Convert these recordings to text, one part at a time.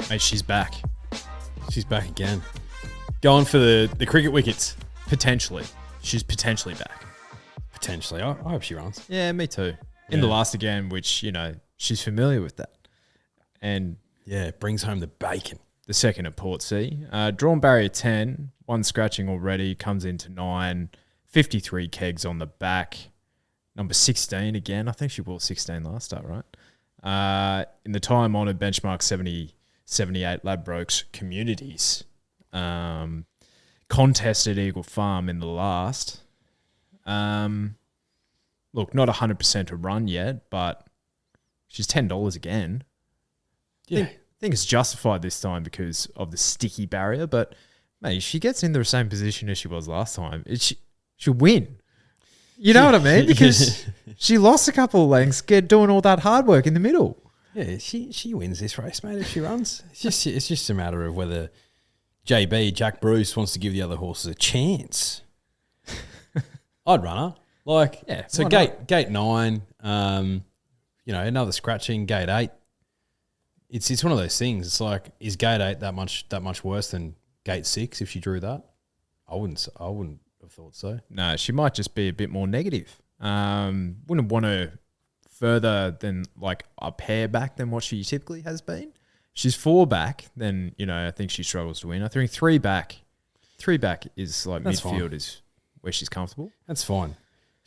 Mate, she's back. She's back again. Going for the cricket wickets. Potentially. She's potentially back. Potentially. I hope she runs. Yeah, me too. In the last again, which, she's familiar with that. And yeah, it brings home the bacon. The second at Portsea. Drawn barrier 10, one scratching already, comes into 9, 53 kegs on the back. Number 16 again. I think she wore 16 last start, right? In the time-honoured benchmark 78 Ladbrokes Communities. Contested Eagle Farm in the last. Look, not 100% a run yet, but she's $10 again. Yeah. I think it's justified this time because of the sticky barrier, but mate, she gets in the same position as she was last time. She'll win. You know what I mean? Because she lost a couple of lengths doing all that hard work in the middle. Yeah, she wins this race, mate, if she runs. It's just a matter of whether JB, Jack Bruce, wants to give the other horses a chance. I'd run her. So gate 9, another scratching, gate 8. It's one of those things. It's like, is gate 8 that much worse than gate 6 if she drew that? I wouldn't have thought so. No, she might just be a bit more negative. Wouldn't want her further than like a pair back than what she typically has been. She's 4 back, then I think she struggles to win. I think 3 back is like That's midfield fine. Is where she's comfortable. That's fine.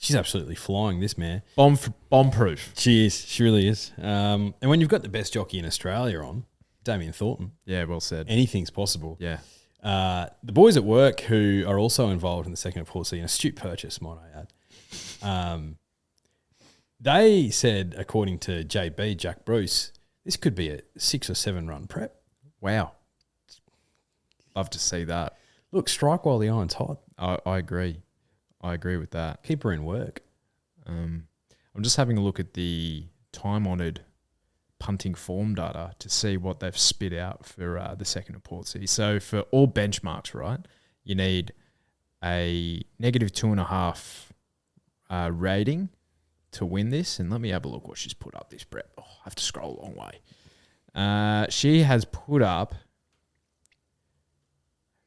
She's absolutely flying, this mare. Bomb-proof. She is. She really is. And when you've got the best jockey in Australia on, Damien Thornton. Yeah, well said. Anything's possible. Yeah. The boys at work who are also involved in the second at Portsea, an astute purchase, might I add. They said, according to JB, Jack Bruce, this could be a 6 or 7 run prep. Wow. Love to see that. Look, strike while the iron's hot. I agree. I agree with that. Keep her in work. I'm just having a look at the time-honoured punting form data to see what they've spit out for the second at Portsea. So for all benchmarks, right, you need a -2.5 rating to win this. And let me have a look what she's put up this prep. Oh, I have to scroll a long way. She has put up,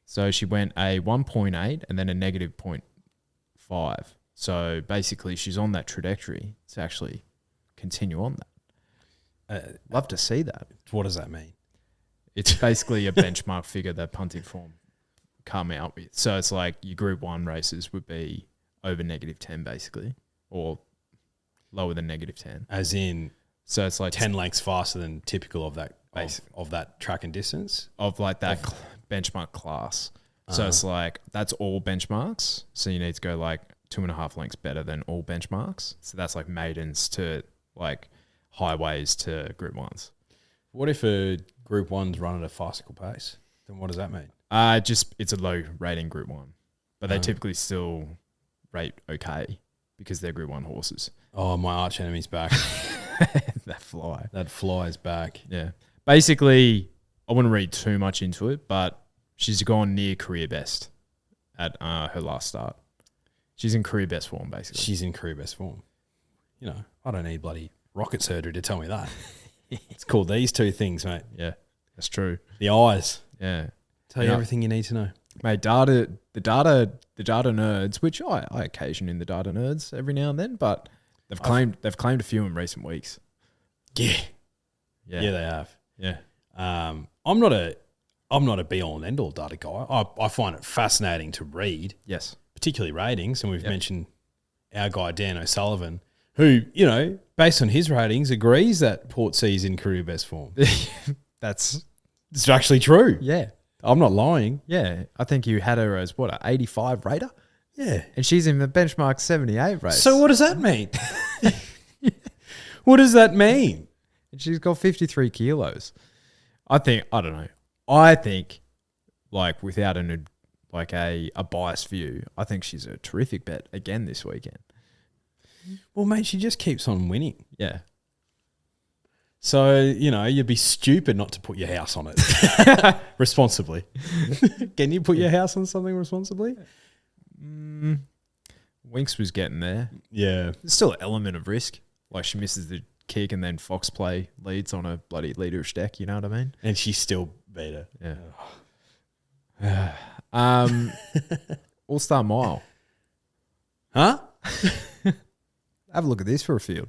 so she went a 1.8 and then a -0.5. So basically she's on that trajectory to actually continue on that. Love to see that. What does that mean? It's basically a benchmark figure that punting form come out with. So it's like your Group 1 races would be over -10 basically, or lower than -10. As in, so it's like 10 lengths faster than typical of that of that track and distance of like that benchmark class. So it's like that's all benchmarks. So you need to go like 2.5 lengths better than all benchmarks. So that's like maidens to like highways to Group 1s. What if a Group 1's run at a farcical pace? Then what does that mean? It's a low rating Group 1, but they typically still rate okay because they're Group 1 horses. Oh, my arch enemy's back. That fly. That fly's back. Yeah. Basically, I wouldn't read too much into it, but she's gone near career best at her last start. She's in career best form, basically. She's in career best form. I don't need bloody rocket surgery to tell me that. It's called these two things, mate. Yeah, that's true. The eyes. Yeah. Tell you everything you need to know. Mate, the data nerds, which I occasion in the data nerds every now and then, but they've claimed a few in recent weeks. Yeah. Yeah, Yeah, they have. Yeah. I'm not a be all and end all data guy. I find it fascinating to read. Yes. Particularly ratings, and we've mentioned our guy Dan O'Sullivan, who, based on his ratings, agrees that Portsea's in career best form. It's actually true. Yeah. I'm not lying. Yeah. I think you had her as, an 85 rater? Yeah. And she's in the benchmark 78 race. So what does that mean? What does that mean? And she's got 53 kilos. I think, like, without a biased view, I think she's a terrific bet again this weekend. Well, mate, she just keeps on winning. Yeah. So, you'd be stupid not to put your house on it responsibly. Can you put your house on something responsibly? Winks was getting there. Yeah. There's still an element of risk. Like she misses the kick and then Fox play leads on a bloody leaderish deck. You know what I mean? And she still beat her. Yeah. All-Star Mile. Huh? Have a look at this for a field.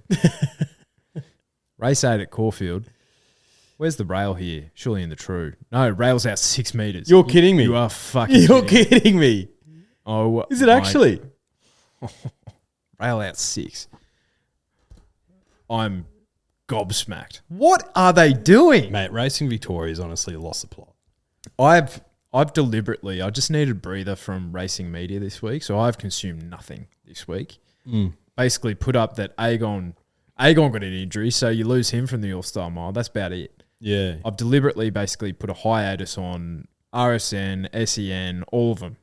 Race 8 at Caulfield. Where's the rail here? Surely in the true. No, rail's out 6 meters. You're kidding me. You are fucking kidding me. Oh, is it actually? Rail out 6. I'm gobsmacked. What are they doing? Mate, Racing Victoria's honestly lost the plot. I've deliberately, I just needed a breather from racing media this week, so I've consumed nothing this week. Basically put up that Aegon got an injury, so you lose him from the All-Star Mile. That's about it. Yeah. I've deliberately basically put a hiatus on RSN, SEN, all of them,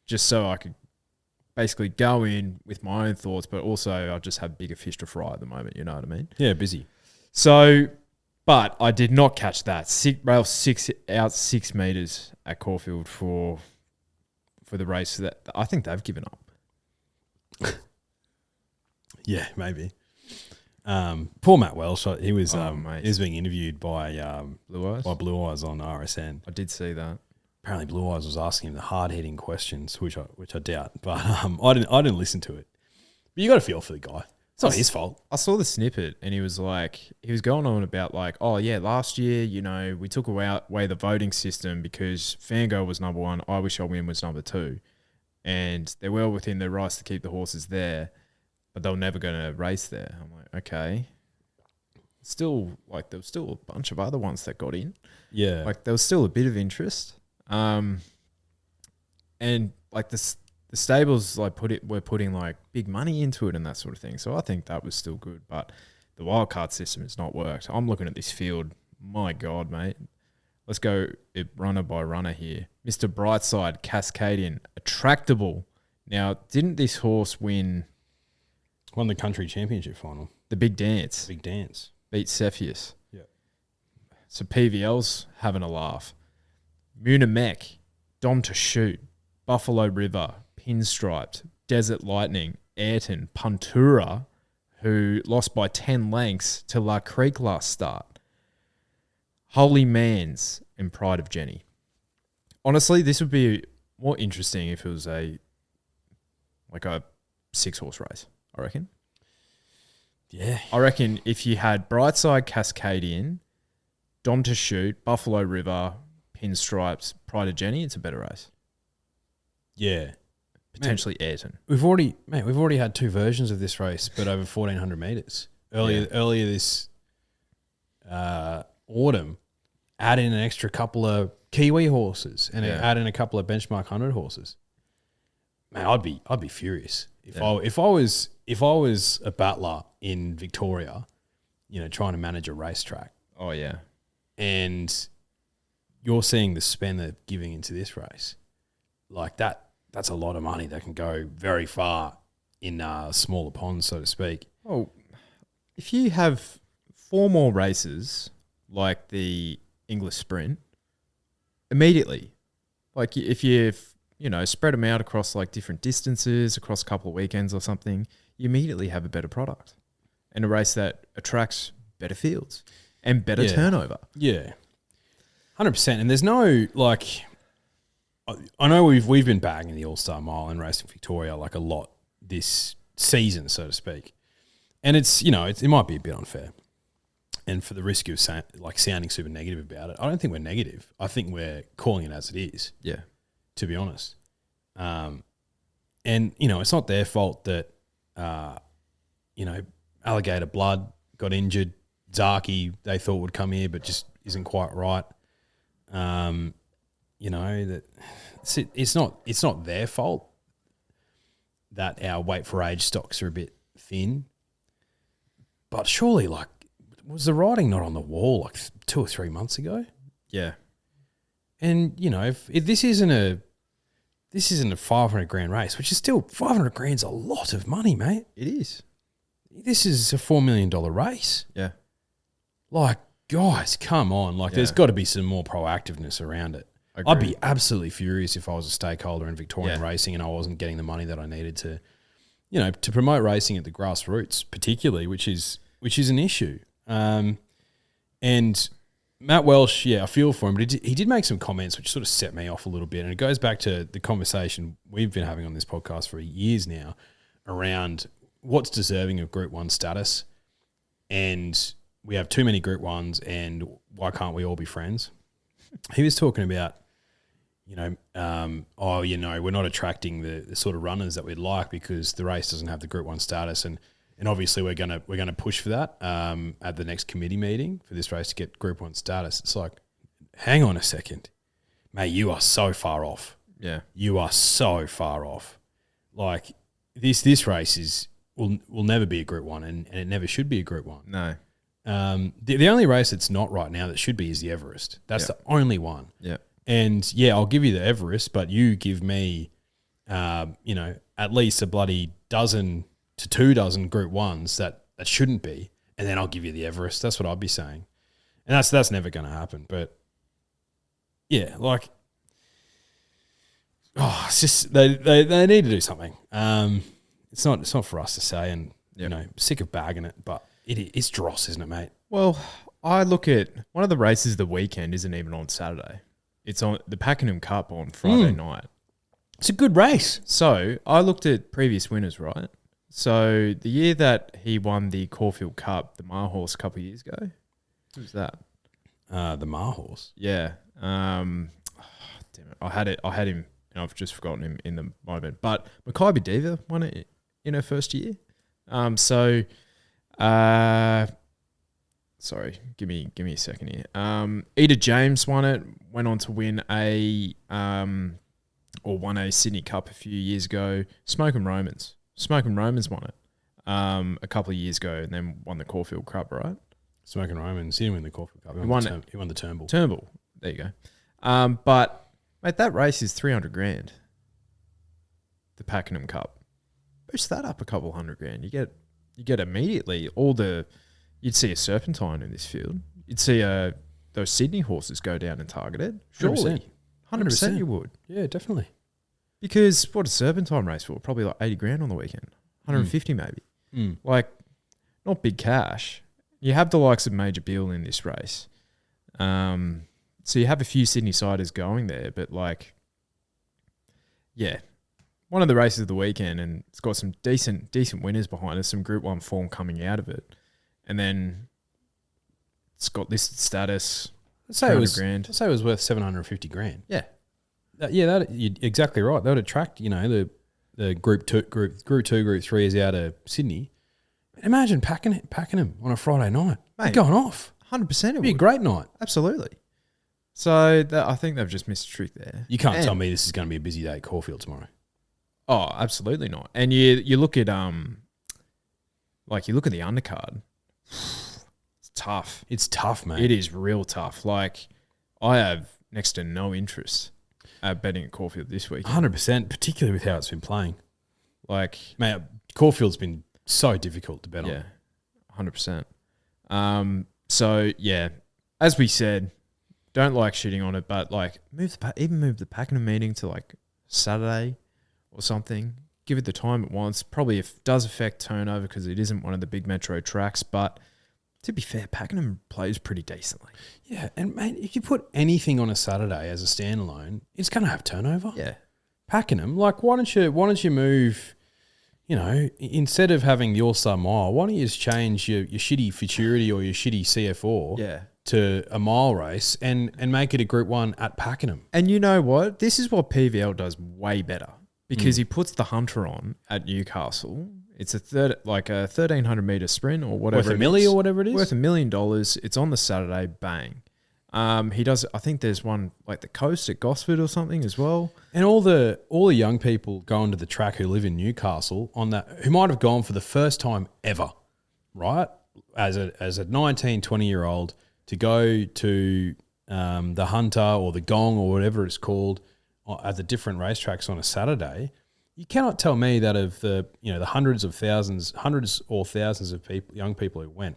just so I could basically go in with my own thoughts, but also I just have bigger fish to fry at the moment, you know what I mean? Yeah, busy. So, but I did not catch that. Rail 6 out 6 meters at Caulfield for the race. That I think they've given up. Yeah, maybe. Poor Matt Welsh. He was being interviewed by Blue Eyes on RSN. I did see that. Apparently, Blue Eyes was asking him the hard-hitting questions, which I doubt. But I didn't listen to it. But you got to feel for the guy. It's not his fault. I saw the snippet and he was going on about oh yeah, last year, we took away the voting system because Fangirl was number 1, I Wish I Win was number 2. And they're well within their rights to keep the horses there, but they're never going to race there. I'm like, okay. Still, there was still a bunch of other ones that got in. Yeah. There was still a bit of interest. And the stables were putting big money into it and that sort of thing. So I think that was still good, but the wildcard system has not worked. I'm looking at this field. My God, mate. Let's go runner by runner here. Mr. Brightside, Cascadian, Attractable. Now, didn't this horse won the country championship final? The Big Dance. Big Dance. Beat Cepheus. Yeah. So PVL's having a laugh. Munamek, Dom to Shoot, Buffalo River, Pinstriped, Desert Lightning, Ayrton, Puntura, who lost by 10 lengths to La Creek last start. Holy Mans and Pride of Jenny. Honestly, this would be more interesting if it was a 6-horse race, I reckon. Yeah. I reckon if you had Brightside, Cascadian, Dom to Shoot, Buffalo River, Pinstripes, Pride of Jenny, it's a better race. Yeah. Potentially Ayrton. We've already had 2 versions of this race, but over 1,400 metres. Earlier this autumn, add in an extra couple of Kiwi horses and add in a couple of benchmark 100 horses. Man, I'd be furious if I was a battler in Victoria, trying to manage a racetrack. Oh yeah, and you're seeing the spend they're giving into this race, like that. That's a lot of money that can go very far in smaller ponds, so to speak. Oh, if you have 4 more races like the English Sprint, immediately, if you spread them out across different distances, across a couple of weekends or something, you immediately have a better product and a race that attracts better fields and better turnover. Yeah, 100%. And there's no I know we've been bagging the All-Star Mile and Racing Victoria a lot this season, so to speak. And it might be a bit unfair. And for the risk of sounding super negative about it, I don't think we're negative. I think we're calling it as it is. Yeah. To be honest. And it's not their fault that Alligator Blood got injured. Zaki they thought would come here but just isn't quite right. That it's not their fault that our weight for age stocks are a bit thin. But surely, was the writing not on the wall 2 or 3 months ago? Yeah. And if this isn't a 500 grand race, which is still 500 grand's a lot of money, mate. It is. This is a $4 million race. Yeah. Guys, come on. There's got to be some more proactiveness around it. Agreed. I'd be absolutely furious if I was a stakeholder in Victorian racing and I wasn't getting the money that I needed to promote racing at the grassroots, particularly, which is which is an issue. And Matt Welsh, I feel for him, but he did make some comments which sort of set me off a little bit. And it goes back to the conversation we've been having on this podcast for years now around what's deserving of Group 1 status. And we have too many Group 1s, and why can't we all be friends? He was talking about, we're not attracting the sort of runners that we'd like because the race doesn't have the Group 1 status. And obviously we're gonna push for that at the next committee meeting for this race to get Group 1 status. It's like, hang on a second, mate, you are so far off. Yeah, you are so far off. Like this race will never be a Group 1, and it never should be a Group 1. No. The only race that's not right now that should be is the Everest. That's the only one. Yeah. And I'll give you the Everest, but you give me, at least a bloody dozen to 2 dozen Group 1s that shouldn't be, and then I'll give you the Everest. That's what I'd be saying, and that's never going to happen. But it's just they need to do something. It's not for us to say, and sick of bagging it, but it's dross, isn't it, mate? Well, I look at one of the races of the weekend isn't even on Saturday. It's on the Pakenham Cup on Friday night. It's a good race. So I looked at previous winners, right? So the year that he won the Caulfield Cup, the Marhorse, a couple of years ago, who was that? The Marhorse. Yeah. Damn it. I had him, and I've just forgotten him in the moment. But Mackay Diva won it in her first year. Sorry, give me a second here. Eda James won it. Went on to win won a Sydney Cup a few years ago. Smokin' Romans won it a couple of years ago, and then won the Caulfield Cup, right? Smokin' Romans, he didn't win the Caulfield Cup. He won the Turnbull. Turnbull, there you go. But mate, that race is $300,000. The Pakenham Cup, boost that up a couple $100,000. You get immediately you'd see a Serpentine in this field. You'd see those Sydney horses go down and target it. Surely, 100% you would. Yeah, definitely. Because what a Serpentine race for? Probably like $80,000 on the weekend, 150 maybe. Like, not big cash. You have the likes of Major Beale in this race, so you have a few Sydney siders going there. But one of the races of the weekend, and it's got some decent winners behind it. Some Group 1 form coming out of it. And then it's got listed status. Let's say it was worth $750,000. Yeah, you're exactly right. That would attract the Group 2, Group 3 is out of Sydney. Imagine packing them on a Friday night. Mate, going off 100%. It'd be a great night. Absolutely. So I think they've just missed a trick there. You can't tell me this is going to be a busy day at Caulfield tomorrow. Oh, absolutely not. And you look at the undercard. It's tough. It's tough, mate. It is real tough. Like, I have next to no interest at betting at Caulfield this week. 100%, particularly with how it's been playing. Like, mate, Caulfield's been so difficult to bet on. Yeah, 100%. As we said, don't like shitting on it, but like move the Pakenham meeting to like Saturday or something. Give it the time it wants. Probably does affect turnover because it isn't one of the big metro tracks, but to be fair, Pakenham plays pretty decently. Yeah, and mate, if you put anything on a Saturday as a standalone, it's going to have turnover. Yeah, Pakenham, like why don't you move? Instead of having the All-Star Mile, why don't you just change your shitty Futurity or your shitty CF4 to a mile race and make it a Group 1 at Pakenham? And you know what? This is what PVL does way better because he puts the Hunter on at Newcastle. It's a 1,300 metre sprint or whatever. Worth $1 million or whatever it is? Worth $1 million. It's on the Saturday, bang. He does. I think there's one like the Coast at Gosford or something as well. And all the young people going to the track who live in Newcastle on that, who might have gone for the first time ever, right? As a 19, 20-year-old to go to the Hunter or the Gong or whatever it's called at the different racetracks on a Saturday. You cannot tell me that of the hundreds or thousands of people, young people who went,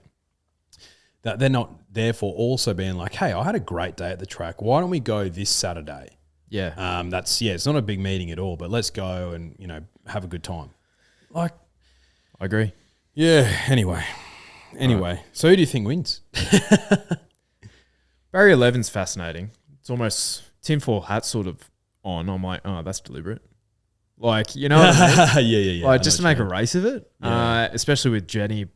that they're not therefore also being like, hey, I had a great day at the track. Why don't we go this Saturday? Yeah. It's not a big meeting at all, but let's go and, have a good time. Like, I agree. Yeah. Anyway, Anyway, so who do you think wins? Barrier 11's fascinating. It's almost tinfoil hat sort of on. I'm like, oh, that's deliberate. Like, you know what I mean? Yeah. Like, just to make a race of it. Yeah. Especially with Jenny,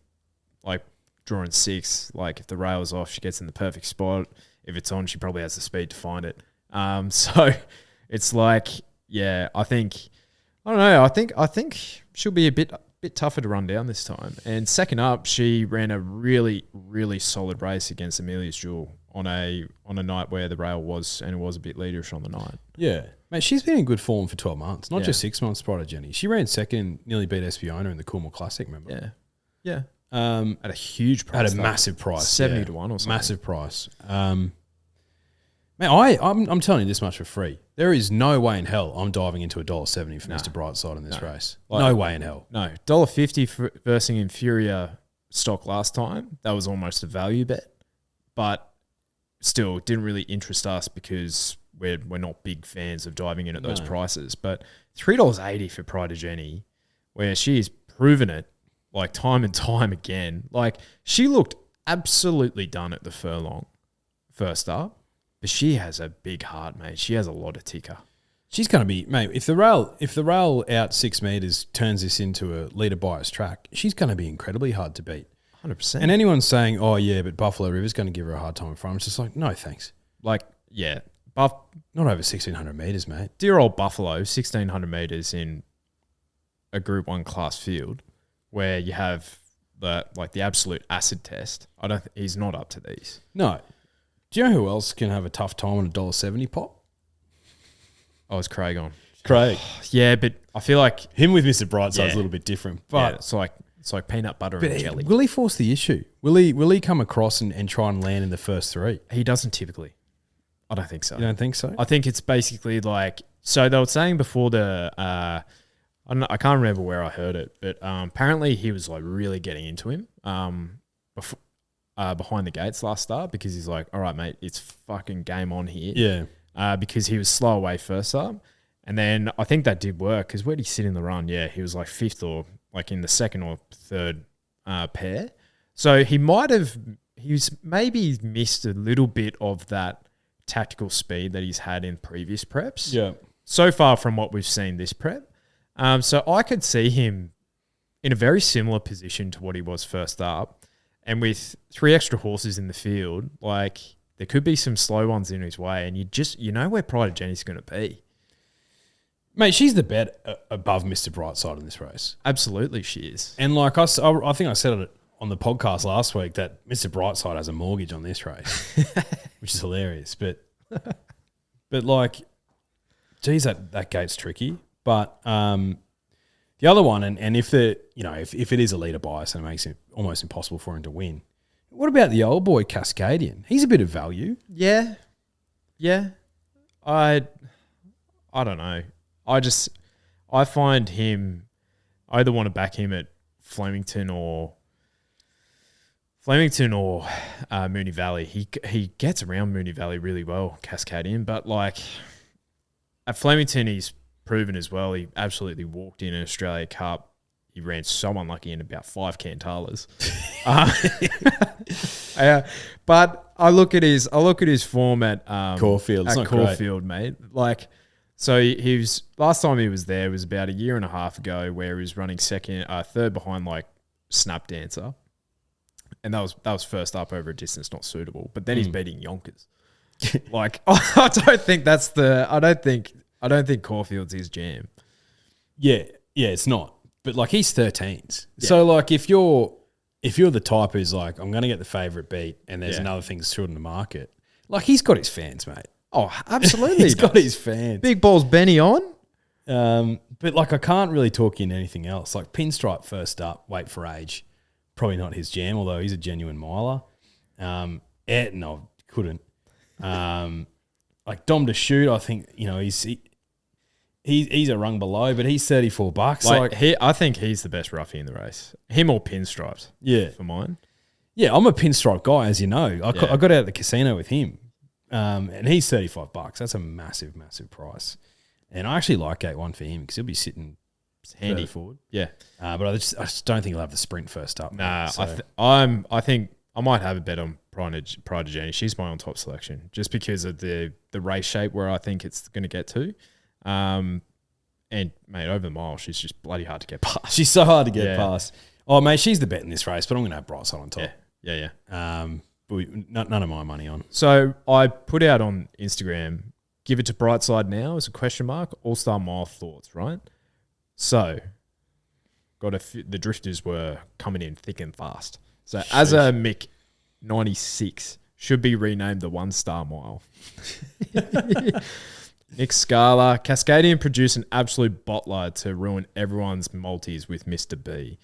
like, drawing 6. Like, if the rail's off, she gets in the perfect spot. If it's on, she probably has the speed to find it. So it's like, yeah, I don't know. I think she'll be a bit tougher to run down this time. And second up, she ran a really, really solid race against Amelia's Jewel on a night where the rail was, and it was a bit leaderish on the night. Yeah. Mate, she's been in good form for 12 months, not just 6 months prior to Jenny. She ran second, nearly beat Espiona in the Coolmore Classic, remember? Yeah. At a huge price. At a massive price. 70 to 1 or something. Massive price. Man, I'm telling you this much for free. There is no way in hell I'm diving into $1.70 for Mr. Brightside in this race. Like, no way in hell. No. $1.50 versus inferior stock last time. That was almost a value bet. But still, didn't really interest us because we're not big fans of diving in at those prices. But $3.80 for Pride of Jenny, where she's proven it like time and time again. Like, she looked absolutely done at the furlong first up. But she has a big heart, mate. She has a lot of ticker. She's going to be, mate, if the rail out 6 metres turns this into a leader bias track, she's going to be incredibly hard to beat. 100%. And anyone saying, oh, yeah, but Buffalo River's going to give her a hard time in front, it's just like, no, thanks. Like, yeah. Not over 1,600 metres, mate. Dear old Buffalo, 1,600 metres in a Group 1 class field where you have the absolute acid test. He's not up to these. No. Do you know who else can have a tough time on $1.70 pop? Oh, it's Craig on. Craig. Yeah, but I feel like Him with Mr. Brightside is a little bit different. But it's like peanut butter and jelly. Will he force the issue? Will he come across and try and land in the first 3? He doesn't typically. I don't think so. You don't think so? I think it's basically like, so they were saying before I can't remember where I heard it, but apparently he was like really getting into him behind the gates last start because he's like, all right, mate, it's fucking game on here. Yeah. Because he was slow away first up. And then I think that did work because where did he sit in the run? Yeah, he was like 5th or like in the 2nd or 3rd pair. So he's maybe missed a little bit of that tactical speed that he's had in previous preps. Yeah. So far from what we've seen this prep. So I could see him in a very similar position to what he was first up. And with 3 extra horses in the field, like there could be some slow ones in his way. And you know where Pride of Jenny's going to be. Mate, she's the bet above Mr. Brightside in this race. Absolutely she is. And like I think I said it on the podcast last week that Mr. Brightside has a mortgage on this race, which is hilarious. But like, geez, that gate's tricky. But the other one, and if it is a leader bias and it makes it almost impossible for him to win, what about the old boy Cascadian? He's a bit of value. Yeah. I don't know. I find him, I either want to back him at Flemington or Moonee Valley. He gets around Moonee Valley really well, Cascadian, but like at Flemington he's proven as well. He absolutely walked in an Australia Cup. He ran so unlucky in about 5 Cantalas. But I look at his form at Caulfield. At Caulfield, mate. Like, so he was last time he was there was about a year and a half ago, where he was running 3rd behind like Snap Dancer, and that was first up over a distance not suitable. But then he's beating Yonkers. Like, I don't think Caulfield's his jam. Yeah, it's not. But like he's 13s. Yeah. So like if you're the type who's like, I'm going to get the favourite beat and there's another thing that's in the market, like he's got his fans, mate. Oh, absolutely. He's got his fans. Big balls Benny on. But like I can't really talk into anything else. Like Pinstripe first up, Wait for Age, probably not his jam, although he's a genuine miler. No, couldn't. Like Dom to Shoot, I think, he's a rung below, but he's $34. I think he's the best roughie in the race. Him or Pinstripes. Yeah. For mine. Yeah, I'm a Pinstripe guy, as you know. I got out of the casino with him. And he's $35. That's a massive, massive price. And I actually like Gate 1 for him because he'll be sitting It's handy. further forward. Yeah. But I just don't think he'll have the sprint first up. Nah, so. I think I might have a bet on Pride to Jenny. She's my on top selection just because of the race shape where I think it's going to get to. And mate, over the mile, she's just bloody hard to get past. She's so hard to get past. Oh, mate, she's the bet in this race, but I'm going to have Brightside on top. Yeah. But none of my money on. So I put out on Instagram, give it to Brightside now as a question mark, All-Star Mile thoughts, right? So the drifters were coming in thick and fast. So as a Mick 96 should be renamed the 1-Star Mile. Nick Scala, Cascadian produced an absolute bottler to ruin everyone's multis with Mr. B.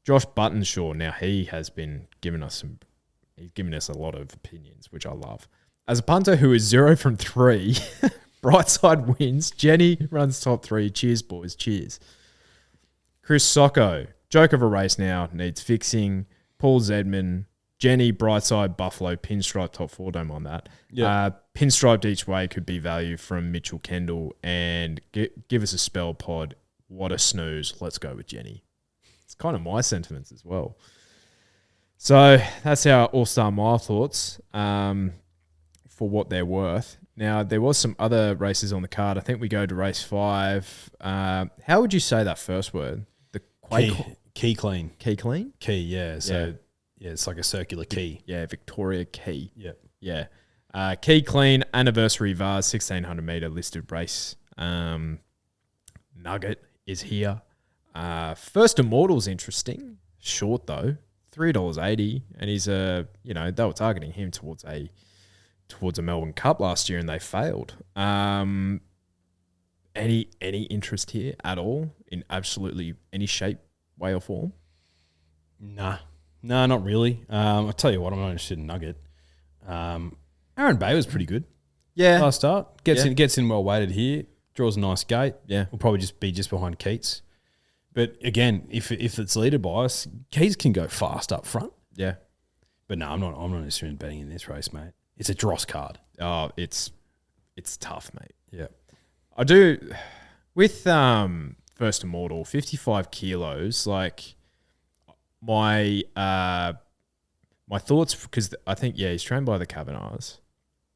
Josh Buttonshaw, now he has been giving us a lot of opinions, which I love. As a punter who is 0 from 3, Brightside wins. Jenny runs top 3. Cheers, boys. Cheers. Chris Socko, joke of a race now, needs fixing. Paul Zedman, Jenny, Brightside, Buffalo, pinstripe top 4. Don't mind that. Yeah. Pinstriped each way could be value from Mitchell Kendall. And give us a spell pod. What a snooze. Let's go with Jenny. It's kind of my sentiments as well. So that's our All-Star Mile thoughts for what they're worth. Now, there was some other races on the card. I think we go to race 5. How would you say that first word? The Key clean. Key clean? Key, yeah. So, yeah, it's like a circular key. Yeah, Victoria Key. Yep. Yeah. Key clean, anniversary Vars, 1,600 metre listed race. Nugget is here. First Immortal's interesting. Short, though. $3.80. And he's they were targeting him towards a Melbourne Cup last year and they failed. Any interest here at all in absolutely any shape, way or form? Nah, not really. I'll tell you what, I'm not interested in Nugget. Aaron Bay was pretty good. Yeah. Last start. Gets in well weighted here. Draws a nice gate. Yeah. Will probably just be behind Keats. But again, if it's leaded by us, Keats can go fast up front. Yeah. But no, I'm not interested in betting in this race, mate. It's a dross card. Oh, it's tough, mate. Yeah. I do with First Immortal, 55 kilos, like my thoughts, because I think, he's trained by the Kavanaghs.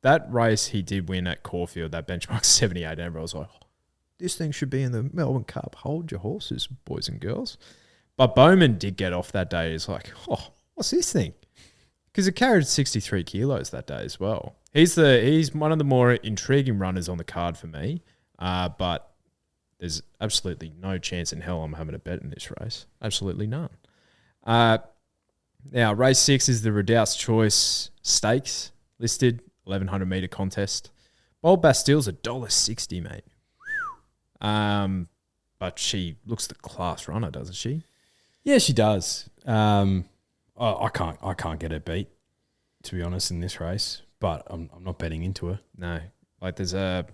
That race he did win at Caulfield, that benchmark 78, and everyone was like, this thing should be in the Melbourne Cup. Hold your horses, boys and girls. But Bowman did get off that day. He's like, what's this thing? Because it carried 63 kilos that day as well. He's one of the more intriguing runners on the card for me. But there's absolutely no chance in hell I'm having a bet in this race. Absolutely none. Now, race 6 is the Redoubt's Choice Stakes listed, 1,100 metre contest. Bold Bastille's $1.60, mate. But she looks the class runner, doesn't she? Yeah, she does. I can't get her beat, to be honest, in this race. But I'm not betting into her. No, like there's a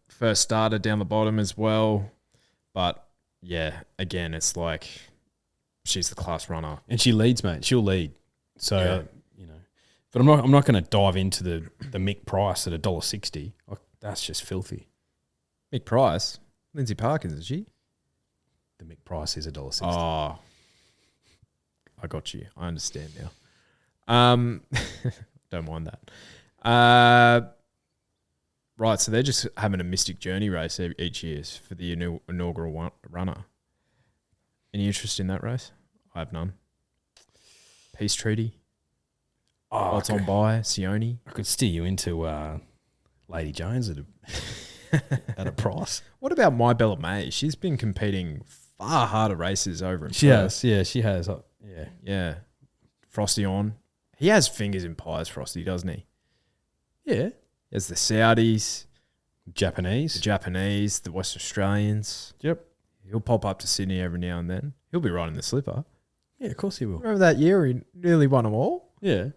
first starter down the bottom as well. But yeah, again, it's like she's the class runner, and she leads, mate. She'll lead. So but I'm not going to dive into the Mick Price at $1.60. Like, that's just filthy. Mick Price, Lindsay Park, isn't she? The Mick Price is $1.60. Oh, I got you. I understand now. Don't mind that. Right, so they're just having a Mystic Journey race each year for the inaugural runner. Any interest in that race? I have none. Peace Treaty. What's on by? Sione. I could steer you into Lady Jones at a price. What about My Bella May? She's been competing far harder races over in She has. Yeah. Frosty on. He has fingers in pies, Frosty, doesn't he? Yeah. There's the Saudis. Japanese. The Japanese, the West Australians. Yep. He'll pop up to Sydney every now and then. He'll be riding the slipper. Yeah, of course he will. Remember that year he nearly won them all? Yeah.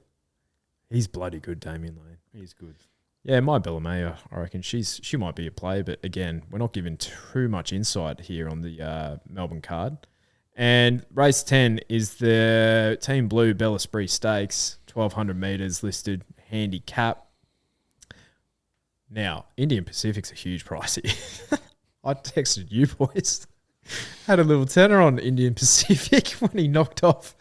He's bloody good, Damien Lane. He's good. Yeah, My Bella May, I reckon she might be a play, but again, we're not given too much insight here on the Melbourne card. And race 10 is the Team Blue Bell Esprit Stakes, 1,200 metres listed handicap. Now, Indian Pacific's a huge pricey. I texted you boys. Had a little tenner on Indian Pacific when he knocked off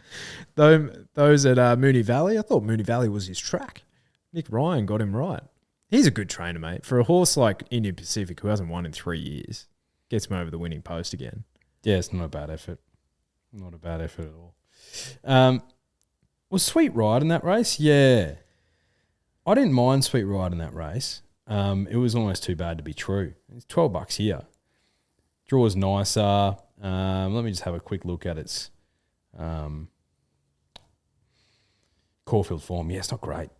those at Moonee Valley. I thought Moonee Valley was his track. Nick Ryan got him right. He's a good trainer, mate. For a horse like Indian Pacific, who hasn't won in 3 years, gets him over the winning post again. Yeah, it's not a bad effort. Not a bad effort at all. Was Sweet Ride in that race? Yeah. I didn't mind Sweet Ride in that race. It was almost too bad to be true. It's $12 here. Draw's nicer. Let me just have a quick look at its Caulfield form. Yeah, it's not great.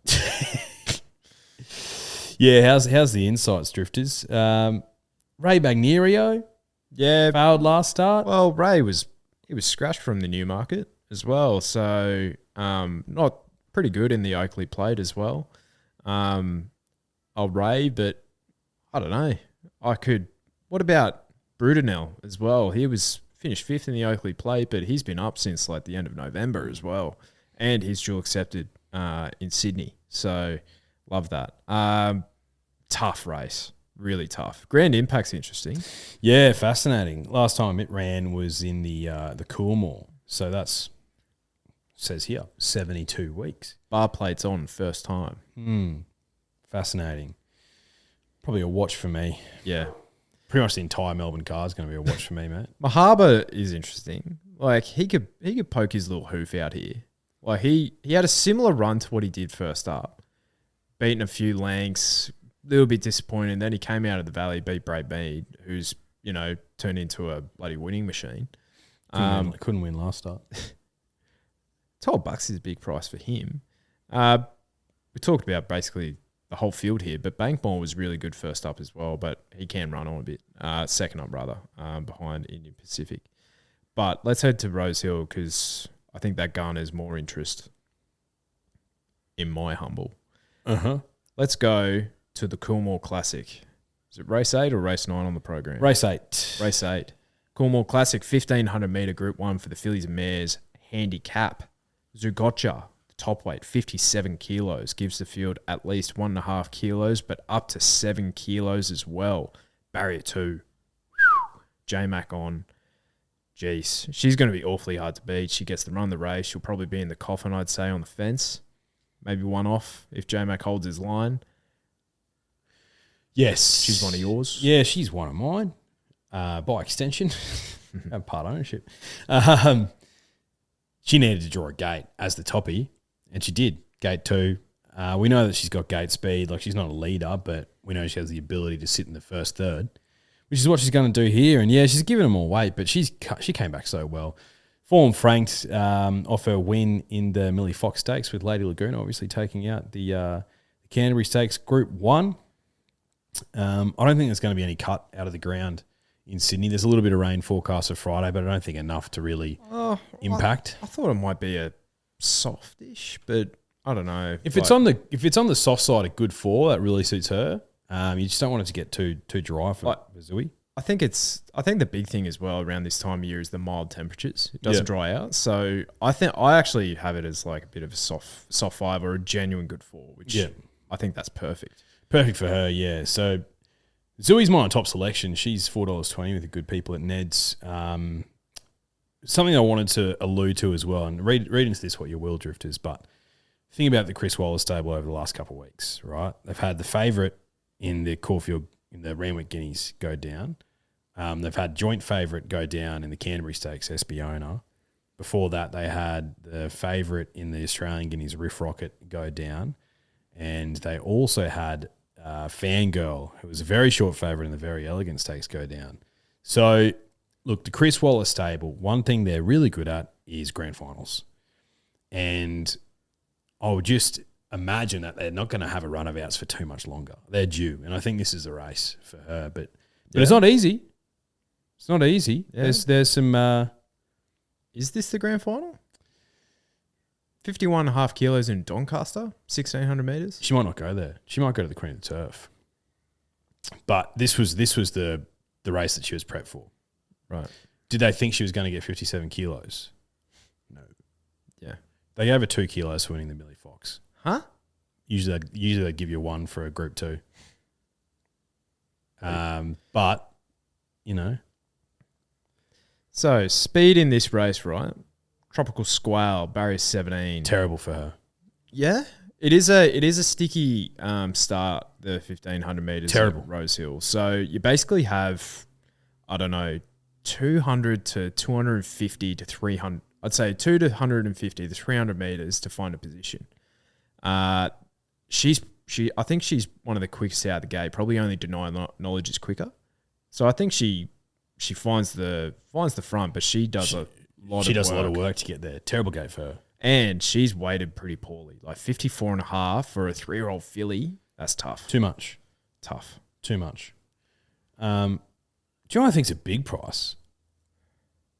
Yeah, how's the insights, Drifters? Ray Bagnerio, Yeah. failed last start. Well, Ray was scratched from the Newmarket as well, so not pretty good in the Oakley Plate as well. Ray, but I don't know. What about Brudenell as well? He was finished 5th in the Oakley Plate, but he's been up since like the end of November as well, and he's dual accepted in Sydney. So love that. Tough race, really tough. Grand Impact's interesting. Yeah, fascinating. Last time it ran was in the Coolmore, so that's says here 72 weeks. Bar plates on first time. Fascinating. Probably a watch for me. Yeah. Pretty much the entire Melbourne car is going to be a watch for me, mate. Mahaba is interesting. Like he could poke his little hoof out here. Like he had a similar run to what he did first up. Beaten a few lengths, a little bit disappointed. Then he came out of the valley, beat Brave Mead, who's, turned into a bloody winning machine. Couldn't win last start. $12 is a big price for him. We talked about basically the whole field here, but Bankmore was really good first up as well, but he can run on a bit. Second up, rather, behind Indian Pacific. But let's head to Rosehill because I think that garners more interest in my humble. Let's go to the Coolmore Classic. Is it race 8 or race 9 on the program? Race 8. Race 8. Coolmore Classic, 1,500 metre Group 1 for the fillies and mares. Handicap. Zugotcha, top weight, 57 kilos. Gives the field at least 1.5 kilos, but up to 7 kilos as well. Barrier 2. J-Mac on. Jeez. She's going to be awfully hard to beat. She gets to run the race. She'll probably be in the coffin, I'd say, on the fence. Maybe one off if J-Mac holds his line. Yes. She's one of yours. Yeah, she's one of mine. By extension. Part ownership. She needed to draw a gate as the toppy, and she did. Gate 2. We know that she's got gate speed. Like, she's not a leader, but we know she has the ability to sit in the first third, which is what she's going to do here. And, yeah, she's given them more weight, but she came back so well. Form franked off her win in the Millie Fox Stakes with Lady Laguna, obviously taking out the Canterbury Stakes Group 1. I don't think there's going to be any cut out of the ground in Sydney. There's a little bit of rain forecast for Friday, but I don't think enough to really impact. I thought it might be a softish, but I don't know. If it's on the soft side of good 4, that really suits her. You just don't want it to get too dry for Zooey. I think the big thing as well around this time of year is the mild temperatures. It doesn't dry out. So I actually have it as like a bit of a soft 5 or a genuine good 4, which I think that's perfect. Perfect for her, yeah. So Zooey's my top selection. She's $4.20 with the good people at Ned's. Something I wanted to allude to as well, and read into this what you will, Drifters, but think about the Chris Waller stable over the last couple of weeks, right? They've had the favourite in the Caulfield, in the Randwick Guineas go down. They've had joint favourite go down in the Canterbury Stakes, Espiona. Before that, they had the favourite in the Australian Guineas, Riff Rocket, go down. And they also had Fangirl, who was a very short favourite in the Very Elegant Stakes, go down. So, look, the Chris Waller stable, one thing they're really good at is grand finals. And I would just imagine that they're not going to have a run of outs for too much longer. They're due. And I think this is a race for her. But it's not easy. It's not easy. Yeah. There's some... is this the grand final? 51.5 kilos in Doncaster, 1,600 metres. She might not go there. She might go to the Queen of the Turf. But this was the race that she was prepped for. Right. Did they think she was going to get 57 kilos? No. Yeah. They gave her 2 kilos for winning the Millie Fox. Huh? Usually they give you 1 for a Group 2. But, you know. So, speed in this race, right? Tropical Squall, barrier 17. Terrible for her. Yeah. It is a sticky start, the 1,500 metres Terrible. at Rosehill. So, you basically have, I don't know, 200 to 250 to 300. I'd say 250 to 300 metres to find a position. I think she's one of the quickest out of the gate. Probably only Deny Knowledge is quicker. So I think she finds the front, but she does a lot of work to get there. Terrible gate for her. And she's weighted pretty poorly. Like 54.5 for a 3-year-old filly. That's tough. Too much. Tough. Too much. Do you know what I think's a big price?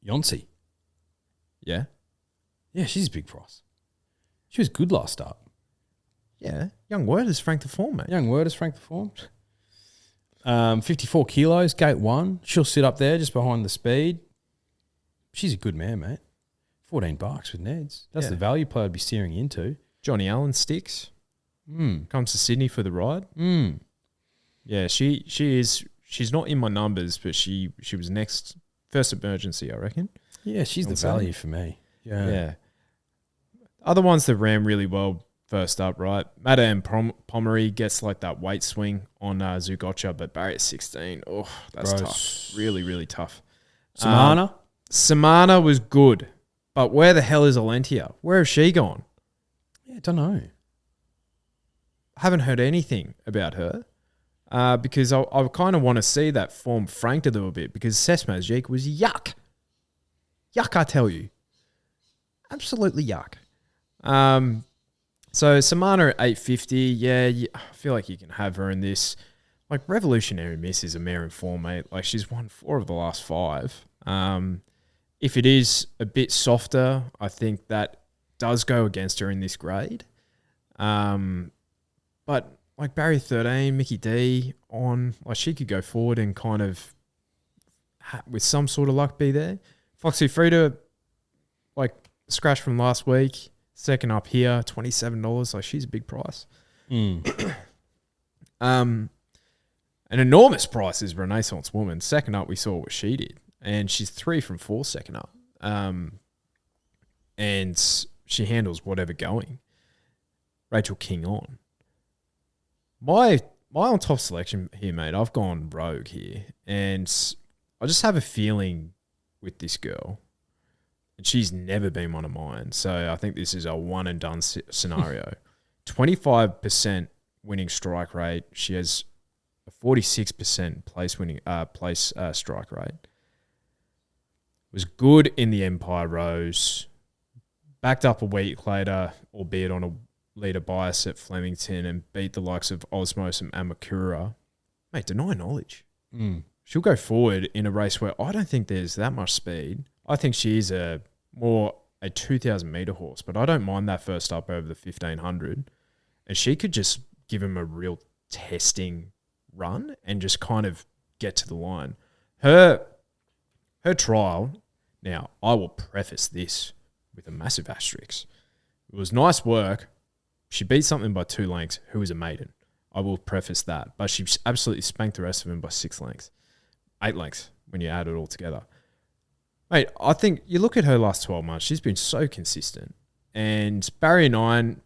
Yonsei. Yeah. Yeah, she's a big price. She was good last start. Yeah. Young Word has franked the form, mate. Young Word has franked the form. 54 kilos, gate 1. She'll sit up there just behind the speed. She's a good man, mate. $14 with Neds. That's the value play I'd be steering into. Johnny Allen sticks. Comes to Sydney for the ride. Yeah, she is. She's not in my numbers, but she was next. First emergency, I reckon. Yeah, she's the value for me. Yeah. Other ones that ran really well first up, right? Madame Pomery gets like that weight swing on Zugotcha, but barrier 16. Oh, that's tough. Really, really tough. Samana was good, but where the hell is Alentia? Where has she gone? Yeah, I don't know. Haven't heard anything about her because I kind of want to see that form franked a little bit because Cess Magique was yuck. Yuck, I tell you. Absolutely yuck. So Samana at 850, yeah, I feel like you can have her in this. Like Revolutionary Miss is a mare in form, mate. Like she's won 4 of the last 5. If it is a bit softer, I think that does go against her in this grade. But like barrier 13, Mickey D on, like she could go forward and kind of with some sort of luck be there. Foxy Frida, like scratch from last week, second up here, $27. Like she's a big price. An enormous price is Renaissance Woman. Second up, we saw what she did, and she's 3 from 4 second up. And she handles whatever going. Rachel King on. My on top selection here, mate. I've gone rogue here, and I just have a feeling with this girl, and she's never been one of mine. So I think this is a one and done scenario. 25% winning strike rate. She has a 46% place strike rate. Was good in the Empire Rose. Backed up a week later, albeit on a leader bias at Flemington, and beat the likes of Osmos and Amakura. Mate, Deny Knowledge. She'll go forward in a race where I don't think there's that much speed. I think she is more a 2,000 metre horse, but I don't mind that first up over the 1,500. And she could just give him a real testing run and just kind of get to the line. Her trial, now I will preface this with a massive asterisk. It was nice work. She beat something by 2 lengths who was a maiden. I will preface that. But she absolutely spanked the rest of them by 6 lengths. 8 lengths when you add it all together. Mate, I think you look at her last 12 months, she's been so consistent. And barrier 9,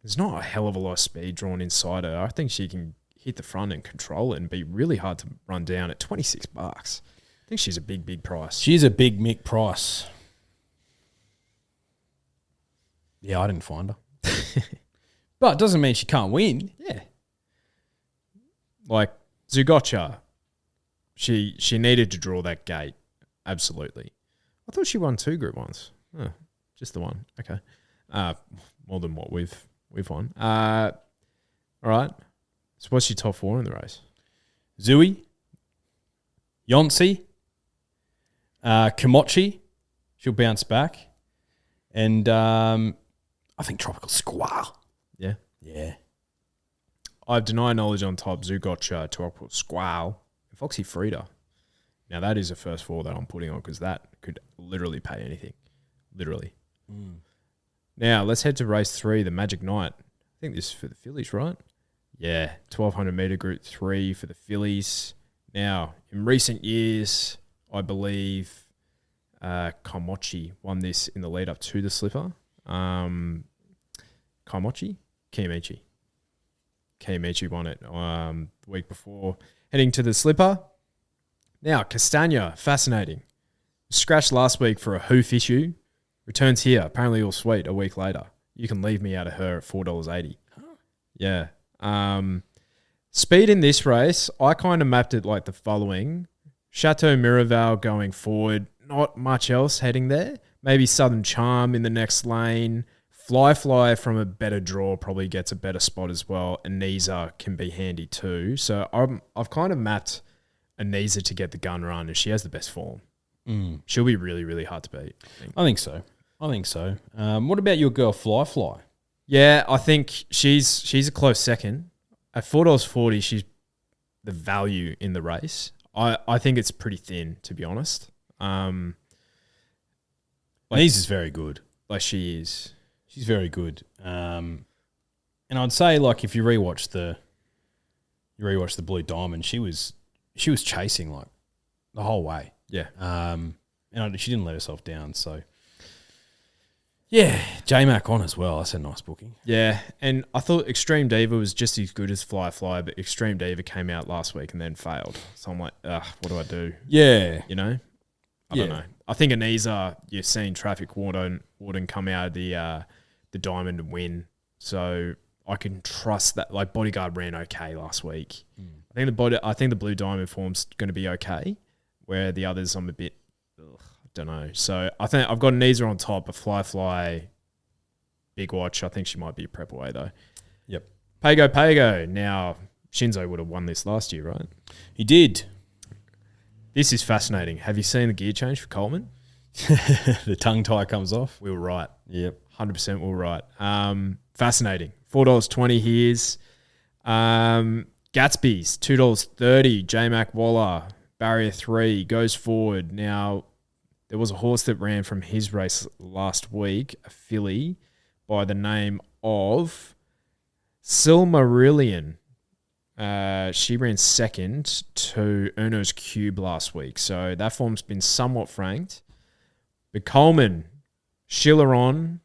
there's not a hell of a lot of speed drawn inside her. I think she can hit the front and control it and be really hard to run down at $26. I think she's a big, big price. She's a big Mick price. Yeah, I didn't find her. But it doesn't mean she can't win. Yeah. Like Zugotcha, she needed to draw that gate. Absolutely. I thought she won 2 Group 1s. Oh, just the one. Okay. More than what we've won. All right. So what's your top 4 in the race? Zui, Yonsei, Komochi, she'll bounce back, and I think Tropical Squall. Yeah. Yeah. I have Deny Knowledge on top, Zugotcha, Tropical Squall, and Foxy Frida. Now that is the first 4 that I'm putting on because that could literally pay anything. Literally. Now let's head to race 3, the Magic Night. I think this is for the fillies, right? Yeah, 1,200 metre Group 3 for the fillies. Now, in recent years, I believe Kaimochi won this in the lead up to the slipper. Kiamichi won it the week before heading to the slipper. Now, Castagna, fascinating. Scratched last week for a hoof issue. Returns here, apparently all sweet a week later. You can leave me out of her at $4.80. Yeah. Speed in this race, I kind of mapped it like the following. Chateau Miraval going forward, not much else heading there. Maybe Southern Charm in the next lane. Fly from a better draw probably gets a better spot as well. Anisa can be handy too. So I've kind of mapped Anisa to get the gun run, and she has the best form. She'll be really, really hard to beat. I think so. What about your girl Fly? Yeah, I think she's a close second. At $4.40, she's the value in the race. I think it's pretty thin, to be honest. Anisa's very good. Like she is. She's very good. And I'd say like if you rewatch the Blue Diamond, she was chasing like the whole way. Yeah. And she didn't let herself down. So yeah, J-Mac on as well. That's a nice booking. Yeah, and I thought Extreme Diva was just as good as Fly, but Extreme Diva came out last week and then failed. So I'm like, what do I do? Yeah. You know? I don't know. I think Anisa, you've seen Traffic Warden come out of the Diamond and win. So I can trust that. Like Bodyguard ran okay last week. I think the Blue Diamond form's going to be okay, where the others I'm a bit, don't know. So I think I've got Anisa on top, a Fly, big watch. I think she might be a prep away though. Yep. Pago. Now, Shinzo would have won this last year, right? He did. This is fascinating. Have you seen the gear change for Coleman? The tongue tie comes off. We were right. Yep. 100% we were right. Fascinating. $4.20 here's. Gatsby's, $2.30. J-Mac Waller, barrier 3, goes forward. Now, there was a horse that ran from his race last week, a filly, by the name of Silmarillion. She ran second to Erno's Cube last week. So that form's been somewhat franked. But Coleman, Schiller on,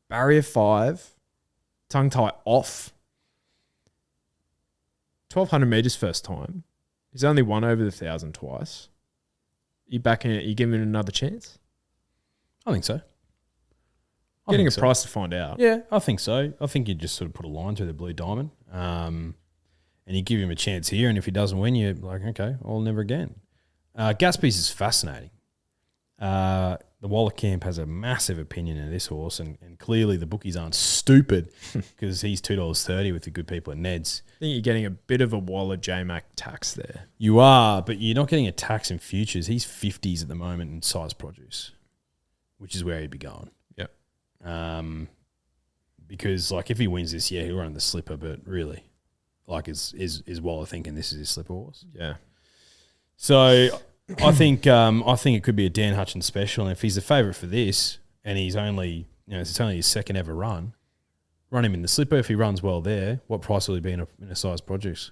barrier 5, tongue tie off. 1,200 metres first time. He's only won over the 1,000 twice. You backing it? You giving it another chance? I think so. Getting a price to find out. Yeah, I think so. I think you just sort of put a line through the Blue Diamond, and you give him a chance here. And if he doesn't win, you're like, okay, I'll never again. Gatsby's is fascinating. The Waller camp has a massive opinion of this horse, and clearly the bookies aren't stupid because he's $2.30 with the good people at Ned's. I think you're getting a bit of a Waller J-Mac tax there. You are, but you're not getting a tax in futures. He's 50s at the moment in size produce, which is where he'd be going. Yep. Because like if he wins this year, he'll run the slipper, but really, like is Waller thinking this is his slipper horse? Yeah. So I think it could be a Dan Hutchins special, and if he's the favourite for this, and he's only it's only his second ever run him in the slipper. If he runs well there, what price will he be in a size produce?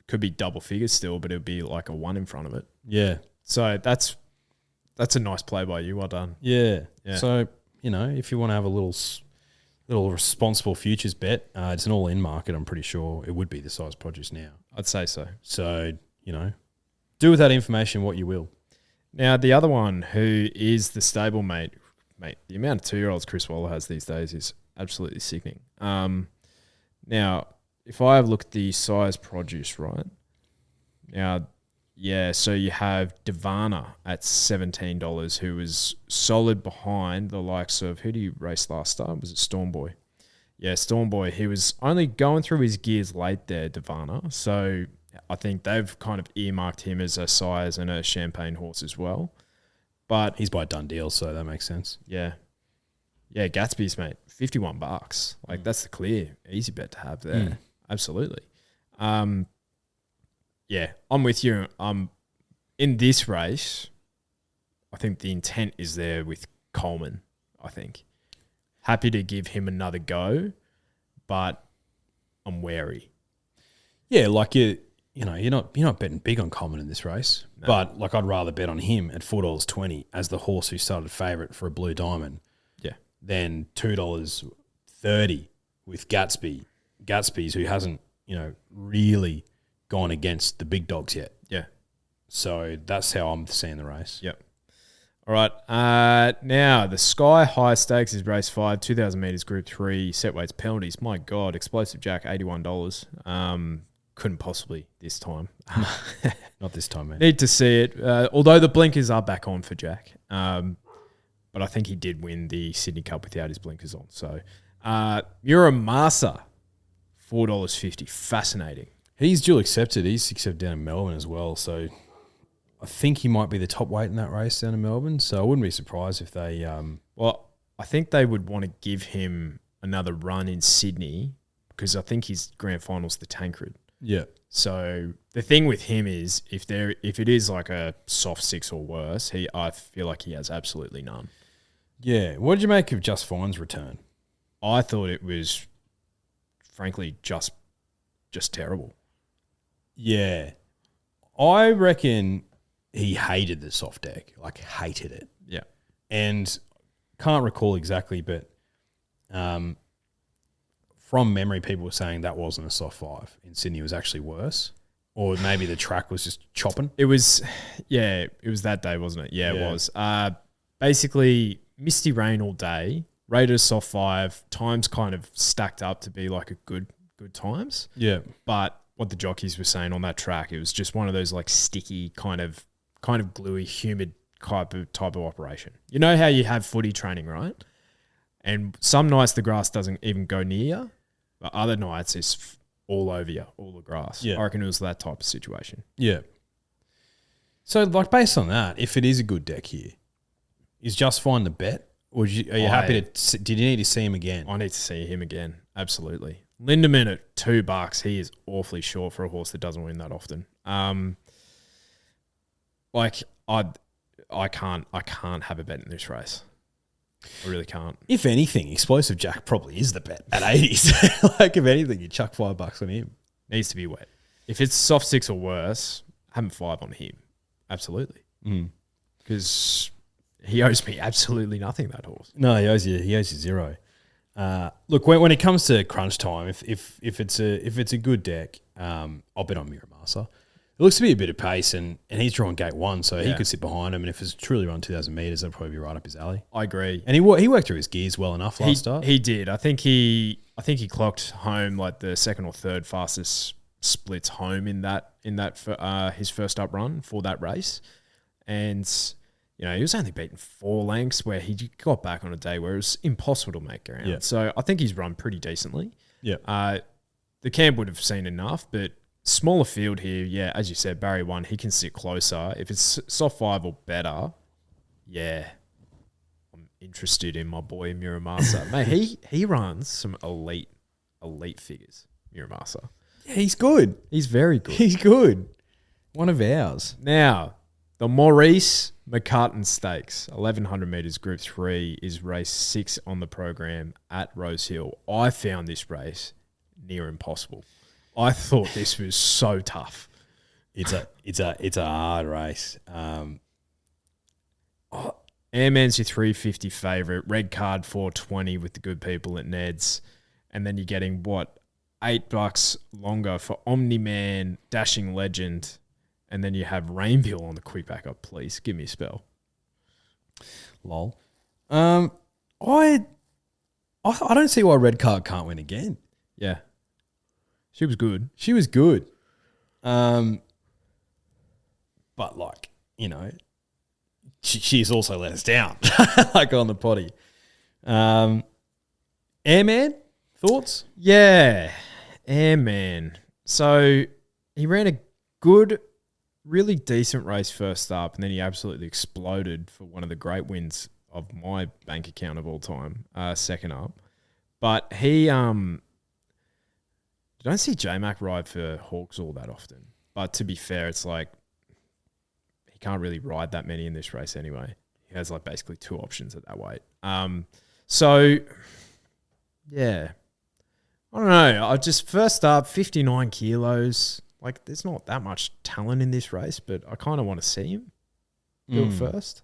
Could be double figures still, but it'll be like a 1 in front of it. Yeah. So that's a nice play by you. Well done. Yeah. So if you want to have a little responsible futures bet, it's an all-in market. I'm pretty sure it would be the size produce now. I'd say so. So do with that information what you will. Now, the other one who is the stablemate, the amount of 2-year-olds Chris Waller has these days is absolutely sickening. Now, if I have looked at the size produce, right? Now, yeah, so you have Divana at $17, who was solid behind the likes of, who did he race last start? Was it Stormboy? Yeah, Stormboy. He was only going through his gears late there, Divana. So I think they've kind of earmarked him as a size and a champagne horse as well. But he's by done deal, so that makes sense. Yeah. Yeah, Gatsby's, mate, $51. Like, that's the clear, easy bet to have there. Absolutely. Yeah, I'm with you. In this race, I think the intent is there with Coleman, I think. Happy to give him another go, but I'm wary. Yeah, like you're not betting big on Coleman in this race. No. But like I'd rather bet on him at $4.20 as the horse who started favourite for a Blue Diamond. Yeah. Than $2.30 with Gatsby's who hasn't, really gone against the big dogs yet. Yeah. So that's how I'm seeing the race. Yep. All right. Now, the Sky High Stakes is race 5, 2,000 metres, Group 3, set weights, penalties. My God, Explosive Jack, $81. Couldn't possibly this time. Not this time, man. Need to see it. Although the blinkers are back on for Jack. But I think he did win the Sydney Cup without his blinkers on. So, Muramasa, $4.50. Fascinating. He's dual accepted. He's accepted down in Melbourne as well. So, I think he might be the top weight in that race down in Melbourne. So, I wouldn't be surprised if they... Well, I think they would want to give him another run in Sydney because I think his grand final's the Tancred. Yeah. So the thing with him is if it is like a soft 6 or worse, I feel like he has absolutely none. Yeah. What did you make of Just Fine's return? I thought it was, frankly, just terrible. Yeah. I reckon he hated the soft deck, like hated it. Yeah. And can't recall exactly, but from memory, people were saying that wasn't a soft 5 in Sydney. It was actually worse. Or maybe the track was just chopping. It was that day, wasn't it? Yeah, it was. Basically, misty rain all day, rated a soft 5, times kind of stacked up to be like a good times. Yeah. But what the jockeys were saying on that track, it was just one of those like sticky, kind of gluey, humid type of operation. You know how you have footy training, right? And some nights the grass doesn't even go near you, but other nights it's all over you, all the grass. Yeah. I reckon it was that type of situation. Yeah. So, like, based on that, if it is a good deck here, is Just Fine the bet? Or are you happy to... Did you need to see him again? I need to see him again, absolutely. Lindemann at $2, he is awfully short for a horse that doesn't win that often. I can't have a bet in this race. I really can't. If anything, Explosive Jack probably is the bet at 80s. Like, if anything, you chuck $5 on him. Needs to be wet. If it's soft 6 or worse, have him 5 on him. Absolutely. Because he owes me absolutely nothing, that horse. No, he owes you 0. Look, when it comes to crunch time, if it's a good deck, I'll bet on Muramasa. It looks to be a bit of pace, and he's drawing gate 1, so he could sit behind him. And if it's truly run 2,000 metres, that'll probably be right up his alley. I agree. And he worked through his gears well enough last start. He did. I think he clocked home like the second or third fastest splits home in that his first up run for that race, and he was only beaten 4 lengths where he got back on a day where it was impossible to make ground. Yeah. So I think he's run pretty decently. Yeah. The camp would have seen enough, but. Smaller field here, yeah, as you said, Barrier 1, he can sit closer. If it's soft 5 or better, yeah, I'm interested in my boy Muramasa. Mate, he runs some elite figures, Muramasa. Yeah, he's good. He's very good. He's good. One of ours. Now, the Maurice McCartan Stakes, 1,100 metres, Group 3, is race 6 on the program at Rosehill. I found this race near impossible. I thought this was so tough. It's a hard race. Airman's your 350 favourite. Red card 420 with the good people at Ned's, and then you're getting $8 longer for Omni-Man, Dashing Legend, and then you have Rainbill on the quick backup. Please give me a spell. Lol. I don't see why Red card can't win again. Yeah. She was good. But she's also let us down, like on the potty. Airman, thoughts? Yeah, Airman. So he ran a good, really decent race first up, and then he absolutely exploded for one of the great wins of my bank account of all time, second up. But he... I don't see J-Mac ride for Hawks all that often. But to be fair, it's like he can't really ride that many in this race anyway. He has like basically 2 options at that weight. So, yeah. I don't know. I just first up, 59 kilos. like there's not that much talent in this race, but I kind of want to see him do it first.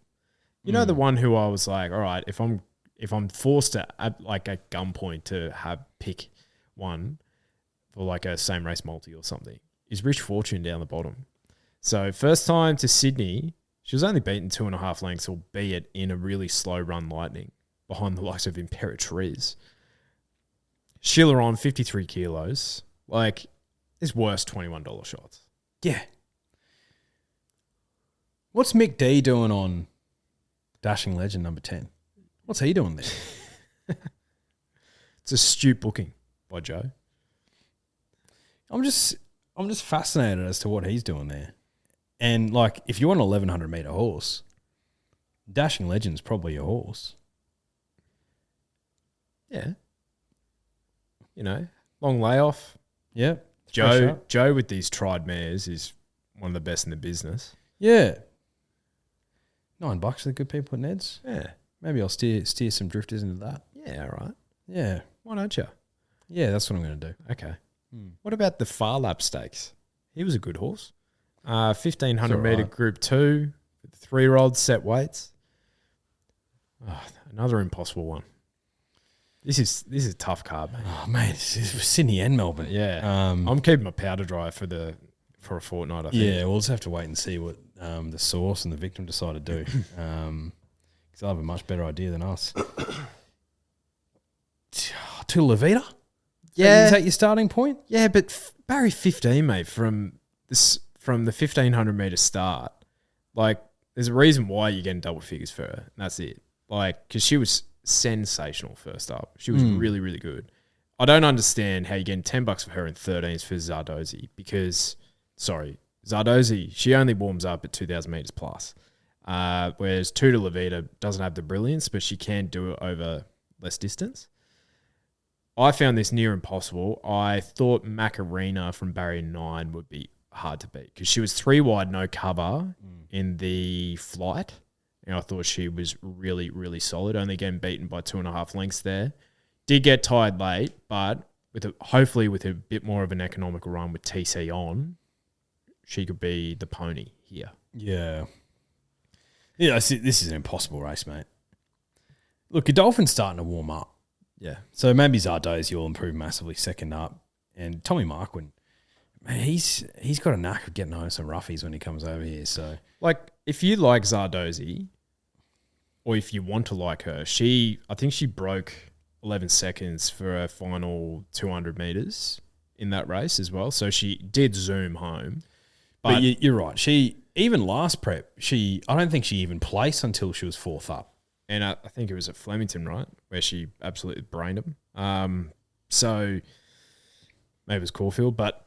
You know, the one who I was like, all right, if I'm forced to like at gunpoint to pick one for like a same race multi or something, is Rich Fortune down the bottom. So first time to Sydney, she was only beaten 2.5 lengths, albeit in a really slow run lightning behind the likes of Imperatriz. Sheila on 53 kilos. Like, there's worse $21 shots. Yeah. What's Mick D doing on Dashing Legend number 10? What's he doing there? It's a astute booking by Joe. I'm just fascinated as to what he's doing there. And, like, if you want an 1,100 metre horse, Dashing Legend's probably your horse. Yeah. You know, long layoff. Yeah. Joe with these tried mares is one of the best in the business. Yeah. $9 for the good people at Ned's. Yeah. Maybe I'll steer some drifters into that. Yeah, all right. Yeah. Why don't you? Yeah, that's what I'm going to do. Okay. What about the Far Lap Stakes? He was a good horse. 1,500 metre Group 2, 3-year-old set weights. Oh, another impossible one. This is a tough card, mate. Oh, mate, this is Sydney and Melbourne. Yeah. I'm keeping my powder dry for a fortnight, I think. Yeah, we'll just have to wait and see what the source and the victim decide to do. Because they'll have a much better idea than us. To Levita? Yeah. Is that your starting point? Yeah, but Barry 15, mate, from the 1,500 metre start, like, there's a reason why you're getting double figures for her, and that's it. Like, because she was sensational first up. She was really, really good. I don't understand how you're getting $10 for her and 13s for Zardozi because, Zardozi, she only warms up at 2,000 metres plus, whereas To Levita doesn't have the brilliance, but she can do it over less distance. I found this near impossible. I thought Macarena from barrier 9 would be hard to beat because she was 3 wide, no cover in the flight. And I thought she was really, really solid, only getting beaten by 2.5 lengths there. Did get tired late, but hopefully with a bit more of an economical run with TC on, she could be the pony here. Yeah. Yeah, this is an impossible race, mate. Look, Godolphin's starting to warm up. Yeah. So maybe Zardozi will improve massively second up. And Tommy Marquand, man, he's got a knack of getting home some roughies when he comes over here. So, like, if you like Zardozi, or if you want to like her, I think she broke 11 seconds for her final 200 metres in that race as well. So she did zoom home. But you're right. Even last prep, I don't think she even placed until she was 4th up. And I think it was at Flemington, right, where she absolutely brained him. So maybe it was Caulfield, but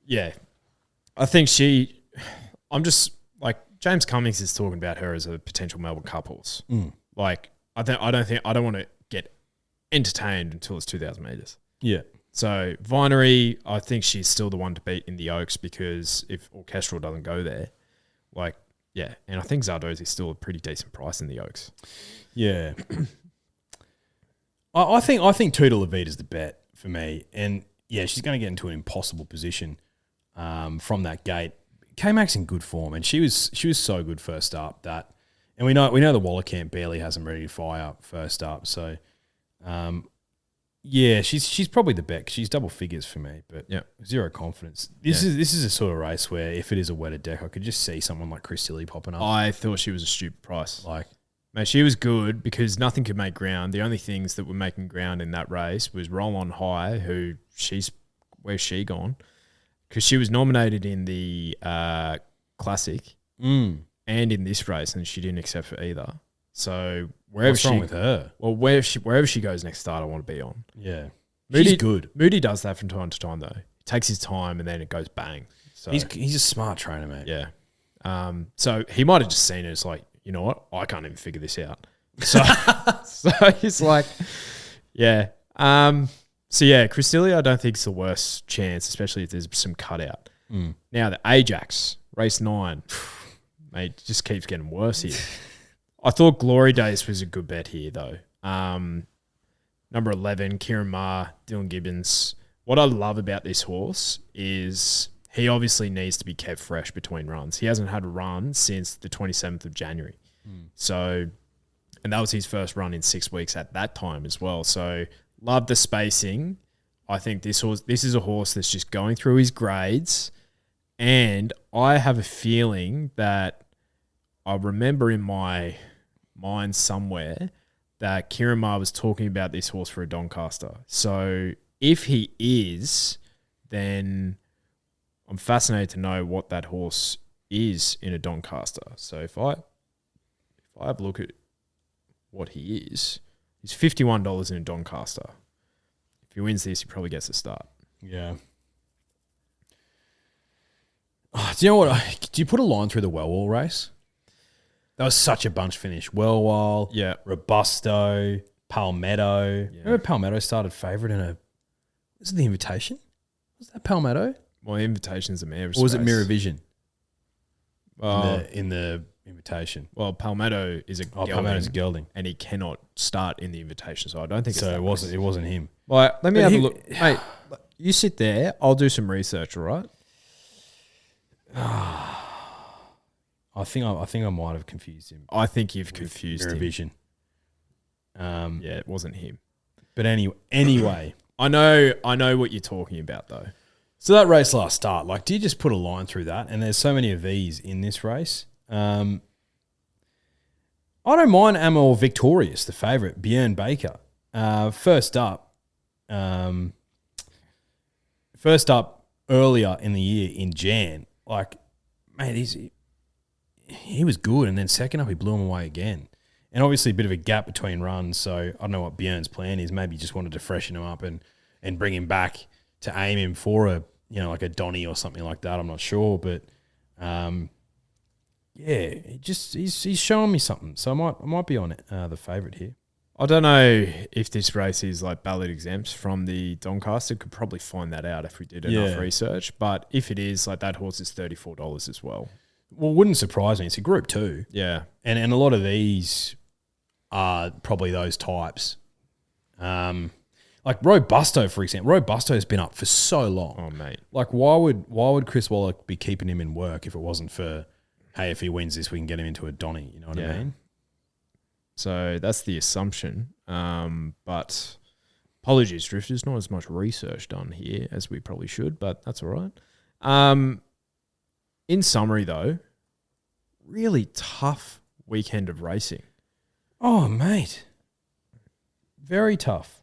yeah, I think I'm just like James Cummings is talking about her as a potential Melbourne Cup horse. Like I don't want to get entertained until it's 2,000 metres. Yeah. So Vinery, I think she's still the one to beat in the Oaks because if Orchestral doesn't go there, like. Yeah, and I think Zardozi is still a pretty decent price in the Oaks. Yeah. I think Tutor Levita is the bet for me. And, yeah, she's going to get into an impossible position from that gate. K-Mac's in good form, and she was so good first up that – and we know the Waller camp barely has him ready to fire first up. So, yeah, she's probably the bet. She's double figures for me, but zero confidence. This is a sort of race where if it is a wetted deck, I could just see someone like Chris Tilly popping up. I thought she was a stupid price. Like, mate, she was good because nothing could make ground. The only things that were making ground in that race was Roll On High, where's she gone? Because she was nominated in the Classic and in this race, and she didn't accept for either. So what's wrong with her? Well, wherever she goes next start, I want to be on. Yeah, she's good. Moody does that from time to time, though. He takes his time and then it goes bang. So he's a smart trainer, mate. Yeah. So he might have just seen it as like, you know what? I can't even figure this out. So he's like, yeah. So yeah, Christilia, I don't think it's the worst chance, especially if there's some cutout. Now the Ajax race 9, mate, just keeps getting worse here. I thought Glory Days was a good bet here, though. Number 11, Kieran Maher, Dylan Gibbons. What I love about this horse is he obviously needs to be kept fresh between runs. He hasn't had a run since the 27th of January. So, and that was his first run in 6 weeks at that time as well. So, love the spacing. I think this is a horse that's just going through his grades. And I have a feeling that I remember in my mind somewhere that Kieran Maher was talking about this horse for a Doncaster. So, if he is, then I'm fascinated to know what that horse is in a Doncaster. So if I have a look at what he is, he's $51 in a Doncaster. If he wins this, he probably gets a start. Yeah. Oh, do you know what? Do you put a line through the Wellwall race? That was such a bunch finish. Wellwall, Yeah. Robusto, Palmetto. Yeah. Remember Palmetto started favourite in was it the Invitation? Was that Palmetto? Well, Invitation's a mare's Or was it race. Mirror Vision Oh, in the Invitation? well, Palmetto is a Palmetto's gelding, gelding. and he cannot start in the Invitation, so I don't think So it's that it wasn't him. Well, let me But have he- a look. Mate, you sit there. I'll do some research, all right? I think I might have confused him. I think you've confused Mirror him. Vision. Yeah, it wasn't him. But anyway. I know what you're talking about, though. So that race last start, like, do you just put a line through that? And there's so many of these in this race. I don't mind Amor Victorious, the favourite, Bjorn Baker. First up earlier in the year in Jan, like, mate, he was good, and then second up he blew him away again. And obviously a bit of a gap between runs, so I don't know what Bjorn's plan is. Maybe he just wanted to freshen him up and bring him back to aim him for like a Donny or something like that. I'm not sure, but he's showing me something. So I might be on it, the favourite here. I don't know if this race is like ballot exempt from the Doncaster. Could probably find that out if we did enough research. But if it is, like, that horse is $34 as well. Well, it wouldn't surprise me. It's a Group 2. Yeah. And a lot of these are probably those types. Like Robusto, for example. Robusto's been up for so long. Oh, mate. Like, why would Chris Waller be keeping him in work if it wasn't for, hey, if he wins this, we can get him into a Donny. You know what I mean? So that's the assumption. But apologies, Drifters, not as much research done here as we probably should, but that's all right. In summary, though, really tough weekend of racing. Oh, mate. Very tough.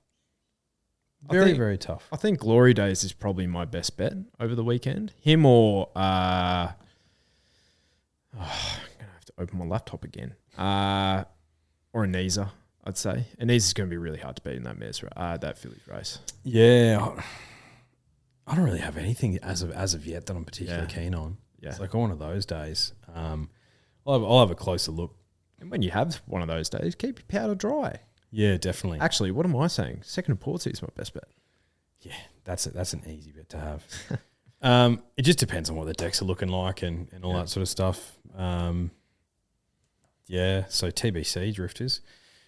Very tough. I think Glory Days is probably my best bet over the weekend. Him or I'm going to have to open my laptop again. Or Anisa, I'd say. Anisa's going to be really hard to beat in that that Phillies race. Yeah. I don't really have anything as of yet that I'm particularly keen on. Yeah. It's like one of those days. I'll have a closer look. And when you have one of those days, keep your powder dry. Yeah, definitely. Actually, what am I saying? Thesecondatportsea is my best bet. Yeah, that's an easy bet to have. It just depends on what the decks are looking like and all that sort of stuff. So TBC, Drifters.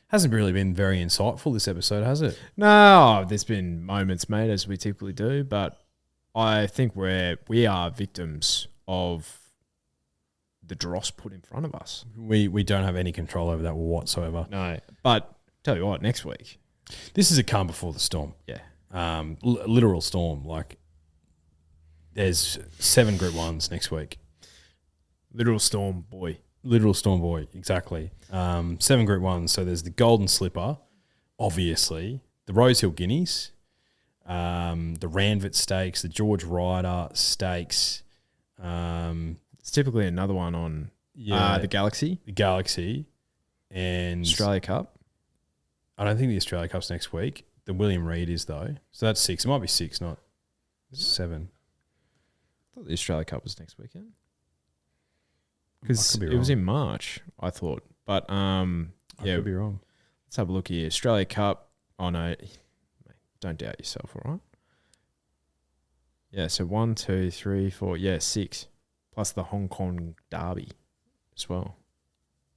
Hasn't really been very insightful this episode, has it? No, there's been moments, mate, as we typically do, but I think we are victims of the dross put in front of us. We don't have any control over that whatsoever. No, but tell you what, next week. This is a calm before the storm. Yeah. Literal storm. Like, there's 7 Group 1s next week. Literal storm, boy. Literal storm boy, exactly. 7 Group 1s. So there's the Golden Slipper, obviously, the Rosehill Guineas, the Ranvit Stakes, the George Ryder Stakes. It's typically another one on the Galaxy. The Galaxy. And Australia Cup. I don't think the Australia Cup's next week. The William Reid is, though. So that's 6. It might be 6, not 7. I thought the Australia Cup was next weekend. Because I could be it was wrong. in March, I thought. But, I could be wrong. Let's have a look here. Australia Cup. Oh, no. Don't doubt yourself, all right? Yeah, so 1, 2, 3, 4. Yeah, 6. Plus the Hong Kong Derby as well.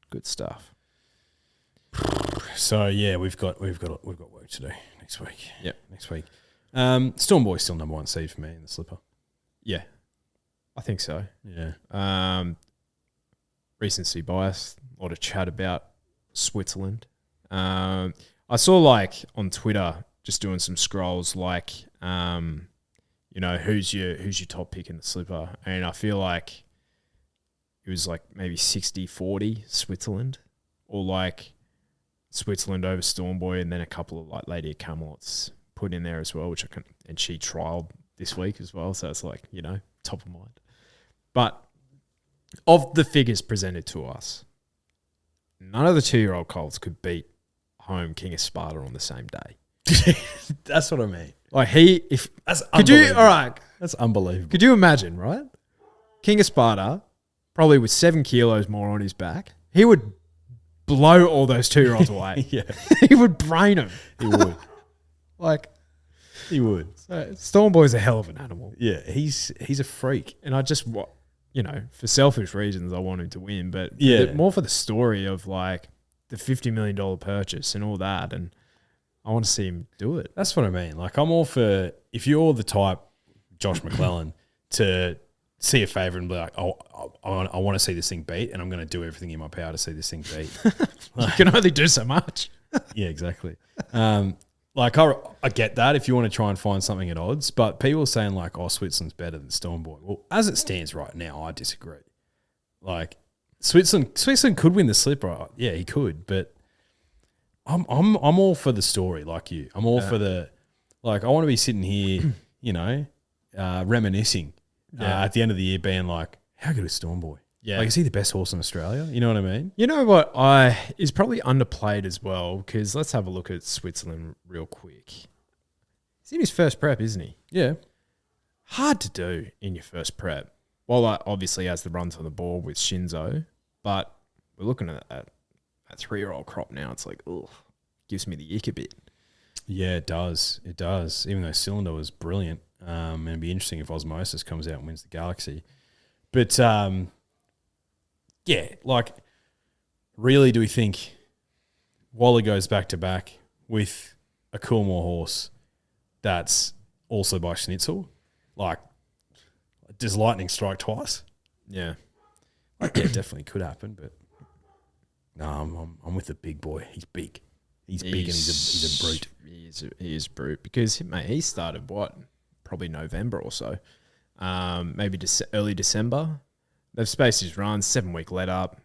Good stuff. So yeah, we've got work to do next week. Yep. Next week. Storm Boy's still number 1 seed for me in the slipper. Yeah. think so. Yeah. Recency bias. A lot of chat about Switzerland. I saw like on Twitter, just doing some scrolls, like who's your top pick in the slipper, and I feel like it was like maybe 60-40 Switzerland, or like Switzerland over Stormboy, and then a couple of like Lady of Camelot's put in there as well, which and she trialled this week as well, so it's like, top of mind. But of the figures presented to us, none of the 2-year-old colts could beat home King of Sparta on the same day. That's what I mean. Like that's unbelievable. All right, that's unbelievable. Could you imagine, right? King of Sparta, probably with 7 kilos more on his back, he would blow all those 2-year-olds away. Yeah. He would brain them. He would. He would. So Stormboy's a hell of an animal. Yeah, he's a freak. And I just, for selfish reasons, I want him to win. But more for the story of like the $50 million purchase and all that. And I want to see him do it. That's what I mean. Like, I'm all for, if you're the type, Josh McClellan, to see a favourite and be like, I want to see this thing beat, and I'm going to do everything in my power to see this thing beat. You can only do so much. Yeah, exactly. I get that if you want to try and find something at odds, but people saying like, Switzerland's better than Stormboy. Well, as it stands right now, I disagree. Like, Switzerland could win the slipper. Yeah, he could, but I'm all for the story, like you. I'm all for the, like, I want to be sitting here, reminiscing at the end of the year, being like, how good is Stormboy? Yeah. Like, is he the best horse in Australia? You know what I mean? You know what is probably underplayed as well, because let's have a look at Switzerland real quick. He's in his first prep, isn't he? Yeah. Hard to do in your first prep. Well, obviously has the runs on the board with Shinzo, but we're looking at that 3-year-old crop now. It's like, gives me the ick a bit. Yeah, it does. It does. Even though Cylinder was brilliant. And it'd be interesting if Osmosis comes out and wins the Galaxy. But, like, really do we think Wally goes back-to-back with a Coolmore horse that's also by Schnitzel? Like, does lightning strike twice? Yeah. Like, yeah, definitely could happen, but no, I'm with the big boy. He's big. He's big and he's a brute. He is brute because, mate, he started, probably November or so. Maybe early December. They've spaced his runs, 7-week let up,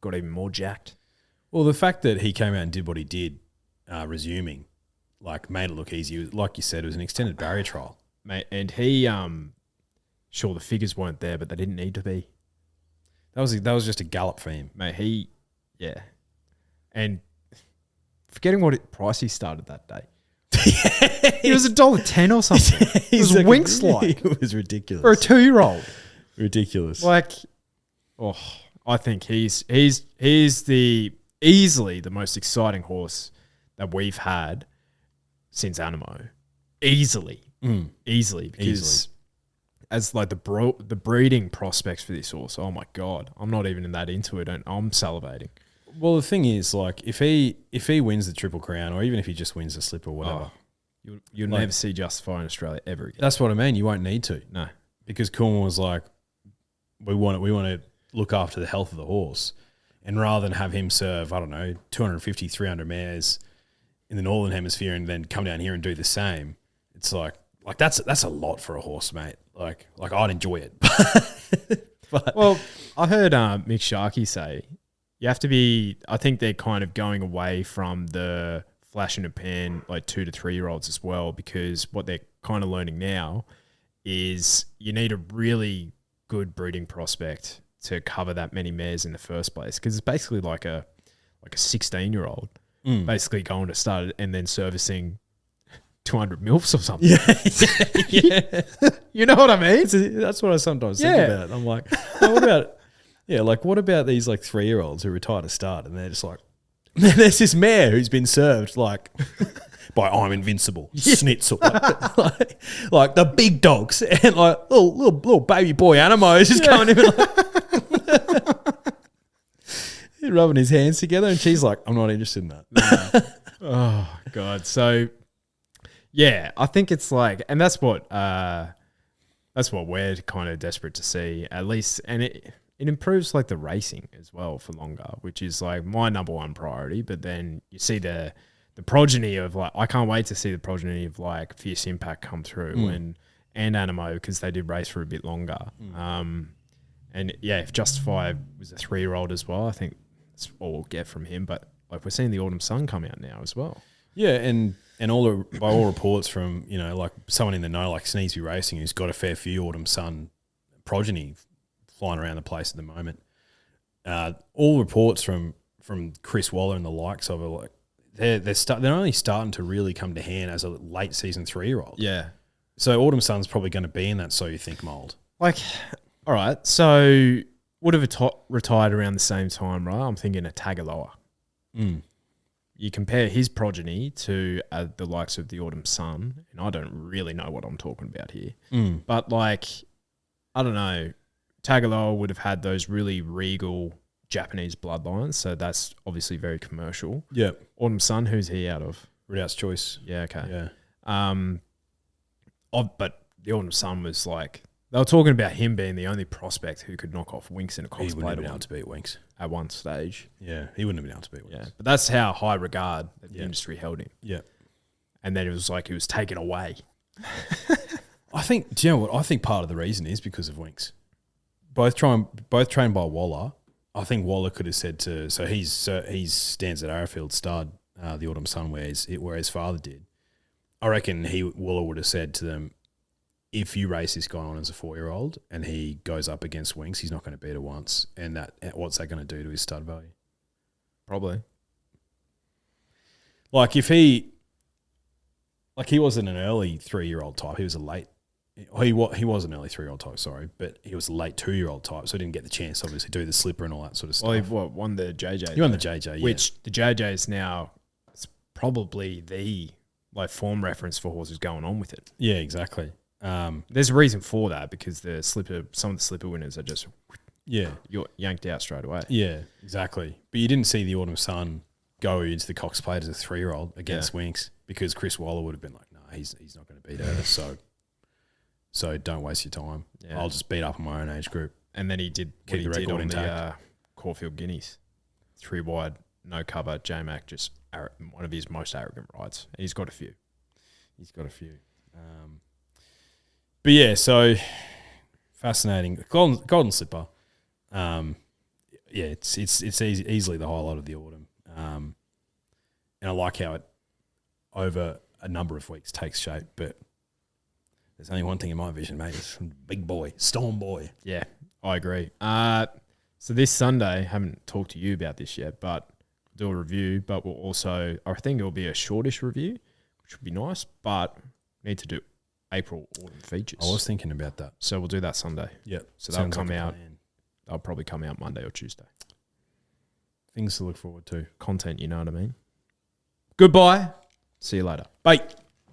got even more jacked. Well, the fact that he came out and did what he did, resuming, like, made it look easy. Like you said, it was an extended barrier trial. Mate, and he, sure, the figures weren't there, but they didn't need to be. That was just a gallop for him. Mate, and forgetting what price he started that day. He was $1.10 or something. It was like Winx-like. It was ridiculous. For a 2-year-old. Ridiculous. Like, I think he's easily the most exciting horse that we've had since Animo. Easily. Because as like the breeding prospects for this horse, oh my God, I'm not even that into it, and I'm salivating. Well, the thing is, like, if he wins the Triple Crown, or even if he just wins the slip or whatever, you'll never see Justify in Australia ever again. That's what I mean. You won't need to. No, because Coolmore was like, we want to look after the health of the horse, and rather than have him serve, I don't know, 250, 300 mares in the Northern Hemisphere and then come down here and do the same, it's like that's a lot for a horse, mate. Like I'd enjoy it. But well, I heard Mick Sharkey say you have to be. I think they're kind of going away from the flash in a pan, like 2 to 3 year olds as well, because what they're kind of learning now is you need a really good breeding prospect to cover that many mares in the first place, because it's basically like a 16-year-old basically going to start it and then servicing 200 milfs or something. Yeah. You know what I mean? That's what I sometimes think about. I'm like, what about these like 3-year-olds who retire to start, and they're just like, there's this mare who's been served like by I'm Invincible, Schnitzel, like the big dogs, and like little baby boy Animo just coming in like rubbing his hands together, and she's like, I'm not interested in that. Oh God. So yeah, I think it's like, and that's what That's what we're kind of desperate to see, at least. And it improves like the racing as well for longer, which is like my number one priority. But then you see the progeny of like, I can't wait to see the progeny of like Fierce Impact come through and Animo, because they did race for a bit longer. And yeah, if Justify was a 3-year-old as well, I think that's all we'll get from him. But like we're seeing the Autumn Sun come out now as well. Yeah, and by all reports from, like someone in the know, like Sneesby Racing, who's got a fair few Autumn Sun progeny flying around the place at the moment. All reports from Chris Waller and the likes of it, like they're only starting to really come to hand as a late season 3-year-old. Yeah. So Autumn Sun's probably going to be in that So You Think mold. Like, all right, so would have retired around the same time, right? I'm thinking a Tagaloa. You compare his progeny to the likes of the Autumn Sun, and I don't really know what I'm talking about here. But like, I don't know, Tagaloa would have had those really regal Japanese bloodlines, so that's obviously very commercial. Yeah. Autumn Sun, who's he out of? Redoubt's Choice. Yeah, okay. Yeah. But the Autumn Sun was like, they were talking about him being the only prospect who could knock off Winks in a Cox He wouldn't have Plate been able to beat Winks. at one stage. Yeah, he wouldn't have been able to beat Winks. Yeah, but that's how high regard the industry held him. Yeah. And then it was like he was taken away. Do you know what? I think part of the reason is because of Winks. Both trained by Waller. I think Waller could have said he stands at Arrowfield Stud, the Autumn Sun, where his father did. I reckon Waller would have said to them, if you race this guy on as a 4-year-old and he goes up against Winks, he's not going to beat her once. And what's that going to do to his stud value? Probably. Like he wasn't an early 3-year-old type. He was a late. He was an early 3-year-old type, sorry, but he was a late 2-year-old type, so he didn't get the chance to obviously do the slipper and all that sort of stuff. Well, he won the JJ. He won the JJ, yeah. Which the JJ is now probably the like form reference for horses going on with it. Yeah, exactly. There's a reason for that, because some of the slipper winners are just you're yanked out straight away. Yeah, exactly. But you didn't see the Autumn Sun go into the Cox Plate as a 3-year-old against Winks, because Chris Waller would have been like, no, he's not going to beat her. So don't waste your time. Yeah. I'll just beat up on my own age group. And then he did what he did on the Caulfield Guineas. 3 wide, no cover, J-Mac, just one of his most arrogant rides. And he's got a few. But yeah, so fascinating. Golden Slipper. It's easily the highlight of the autumn. And I like how it, over a number of weeks, takes shape. But there's only one thing in my vision, mate. It's big boy, Storm Boy. Yeah, I agree. So this Sunday, haven't talked to you about this yet, but do a review. But we'll also, I think it'll be a shortish review, which would be nice. But need to do April autumn features. I was thinking about that. So we'll do that Sunday. Yep. So they'll come out. They'll probably come out Monday or Tuesday. Things to look forward to. Content, you know what I mean? Goodbye. See you later. Bye.